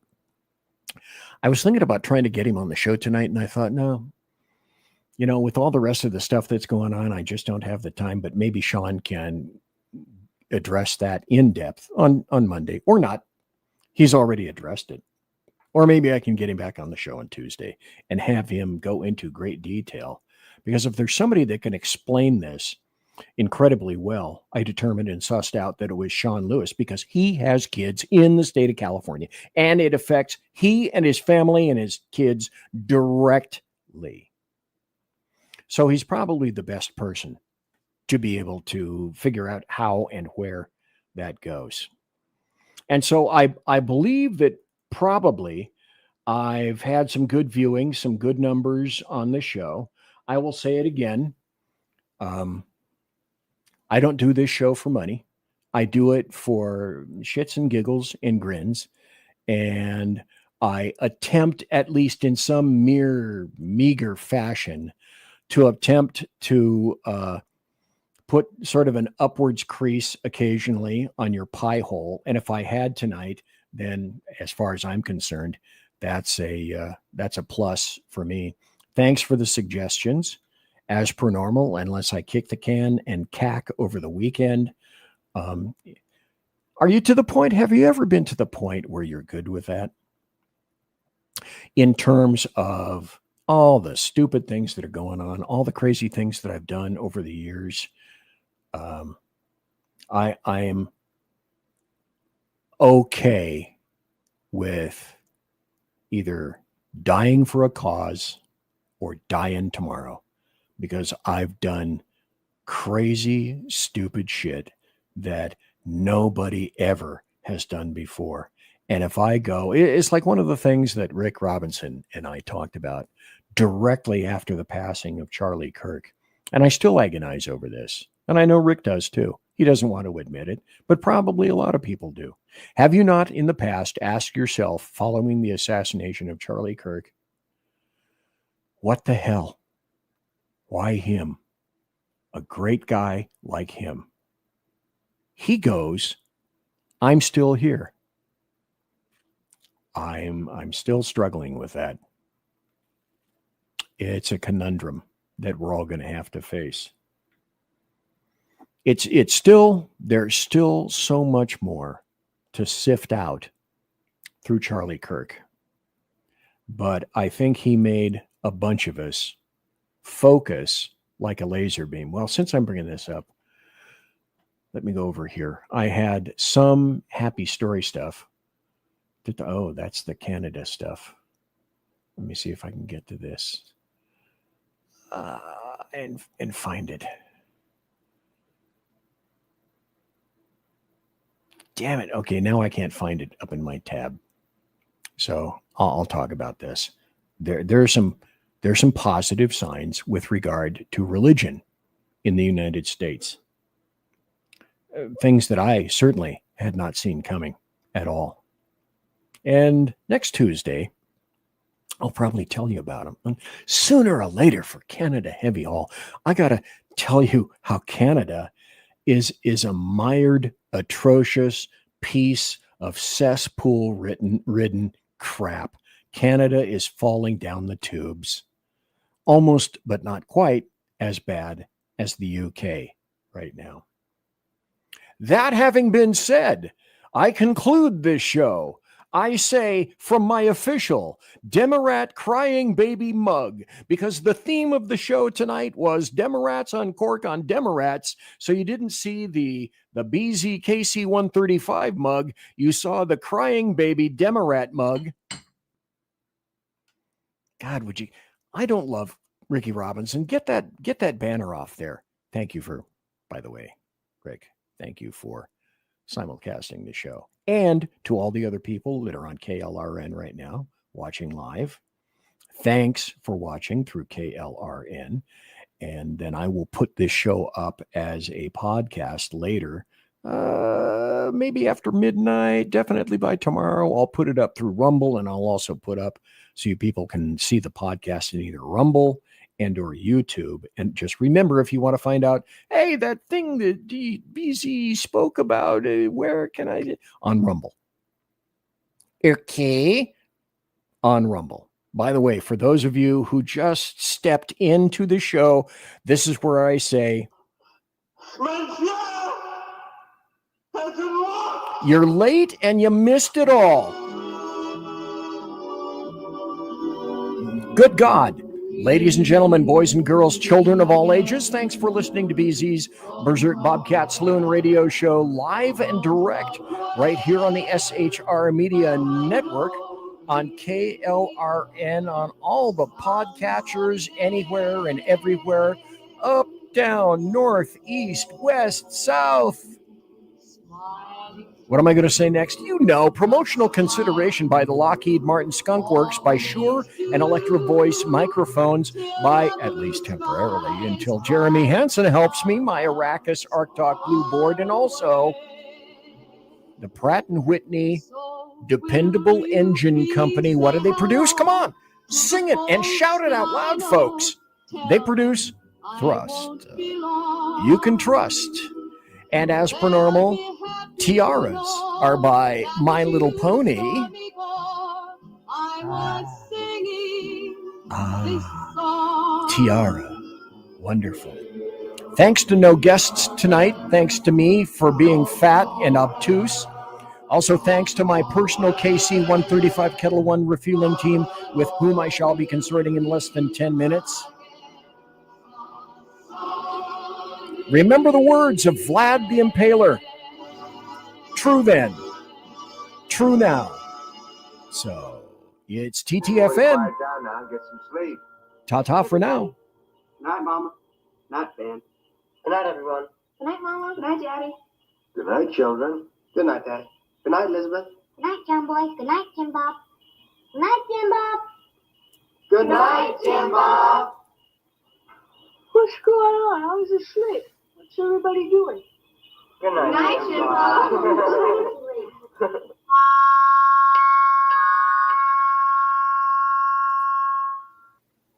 I was thinking about trying to get him on the show tonight, and I thought, no, with all the rest of the stuff that's going on, I just don't have the time, but maybe Sean can address that in depth on Monday, or not. He's already addressed it. Or maybe I can get him back on the show on Tuesday and have him go into great detail. Because if there's somebody that can explain this incredibly well, I determined and sussed out that it was Sean Lewis, because he has kids in the state of California, and it affects he and his family and his kids directly. So he's probably the best person to be able to figure out how and where that goes. And so I believe that probably I've had some good viewing, some good numbers on the show. I will say it again. I don't do this show for money. I do it for shits and giggles and grins. And I attempt, at least in some meager fashion, to attempt to put sort of an upwards crease occasionally on your pie hole. And if I had tonight, then as far as I'm concerned, that's a plus for me. Thanks for the suggestions. As per normal, unless I kick the can and cack over the weekend. Are you to the point? Have you ever been to the point where you're good with that? In terms of all the stupid things that are going on, all the crazy things that I've done over the years, I am okay with either dying for a cause or dying tomorrow, because I've done crazy, stupid shit that nobody ever has done before. And if I go, it's like one of the things that Rick Robinson and I talked about directly after the passing of Charlie Kirk. And I still agonize over this. And I know Rick does too. He doesn't want to admit it, but probably a lot of people do. Have you not in the past asked yourself, following the assassination of Charlie Kirk, what the hell? Why him? A great guy like him. He goes, I'm still here. I'm still struggling with that. It's a conundrum that we're all going to have to face. There's still so much more to sift out through Charlie Kirk. But I think he made a bunch of us focus like a laser beam. Well, since I'm bringing this up, let me go over here. I had some happy story stuff. Oh, that's the Canada stuff. Let me see if I can get to this and find it. Damn it. Okay, now I can't find it up in my tab. So I'll talk about this. There's some positive signs with regard to religion in the United States. Things that I certainly had not seen coming at all. And next Tuesday, I'll probably tell you about them. And sooner or later, for Canada Heavy Haul, I got to tell you how Canada is a mired, atrocious piece of cesspool-ridden crap. Canada is falling down the tubes, almost, but not quite, as bad as the UK right now. That having been said, I conclude this show. I say from my official Demorat Crying Baby mug, because the theme of the show tonight was Demorats Uncork On Demorats. So you didn't see the BZ KC 135 mug. You saw the Crying Baby Demorat mug. God, would you? I don't love Ricky Robinson. Get that banner off there. Thank you for, by the way, Rick. thank you for simulcasting the show. And to all the other people that are on KLRN right now, watching live, thanks for watching through KLRN. And then I will put this show up as a podcast later, maybe after midnight, definitely by tomorrow. I'll put it up through Rumble, and I'll also put up so you people can see the podcast in either Rumble and or YouTube. And just remember, if you want to find out, hey, that thing that BZ spoke about, where can I? On Rumble. Okay. On Rumble. By the way, for those of you who just stepped into the show, this is where I say, you're late and you missed it all. Good God. Ladies and gentlemen, boys and girls, children of all ages, thanks for listening to BZ's Berserk Bobcat Saloon radio show live and direct right here on the SHR Media Network, on KLRN, on all the podcatchers, anywhere and everywhere, up, down, north, east, west, south. What am I going to say next? You know, promotional consideration by the Lockheed Martin Skunk Works, by Shure and Electro Voice microphones, by, at least temporarily, until Jeremy Hansen helps me, my Arrakis ArcTalk Blue Board, and also the Pratt & Whitney Dependable Engine Company. What do they produce? Come on, sing it and shout it out loud, folks. They produce thrust. You can trust. And as per normal, tiaras are by My Little Pony. Tiara. Wonderful. Thanks to no guests tonight. Thanks to me for being fat and obtuse. Also, thanks to my personal KC 135 Kettle One refueling team, with whom I shall be consorting in less than 10 minutes. Remember the words of Vlad the Impaler. True then. True now. So, it's TTFN. Quiet down now, get some sleep. Ta-ta for now. Good night, Mama. Night, Ben. Good night, everyone. Good night, Mama. Good night, Daddy. Good night, children. Good night, Daddy. Good night, Elizabeth. Good night, John Boy. Good night, Tim Bob. Good night, Tim Bob. Good night, Tim Bob. What's going on? I was asleep. What's everybody doing? Good night, Tim Bob.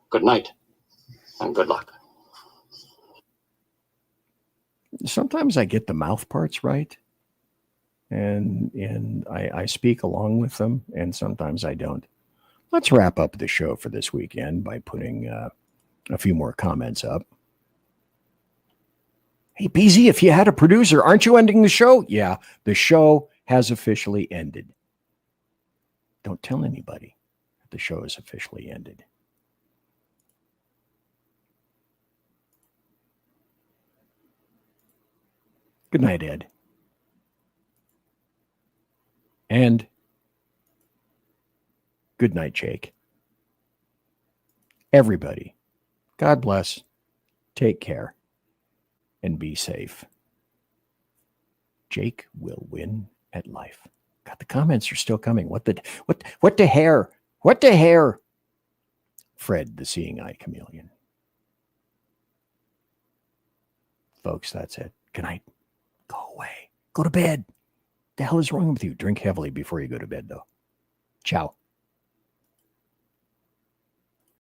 Good night and good luck. Sometimes I get the mouth parts right, and I speak along with them, and sometimes I don't. Let's wrap up the show for this weekend by putting a few more comments up. Hey, BZ, if you had a producer, aren't you ending the show? Yeah, the show has officially ended. Don't tell anybody that the show has officially ended. Good night, Ed. And good night, Jake. Everybody, God bless, take care, and be safe. Jake will win at life. God, the comments are still coming. What the hair? What the hair? Fred, the seeing eye chameleon. Folks, that's it. Good night. Go away. Go to bed. The hell is wrong with you? Drink heavily before you go to bed, though. Ciao.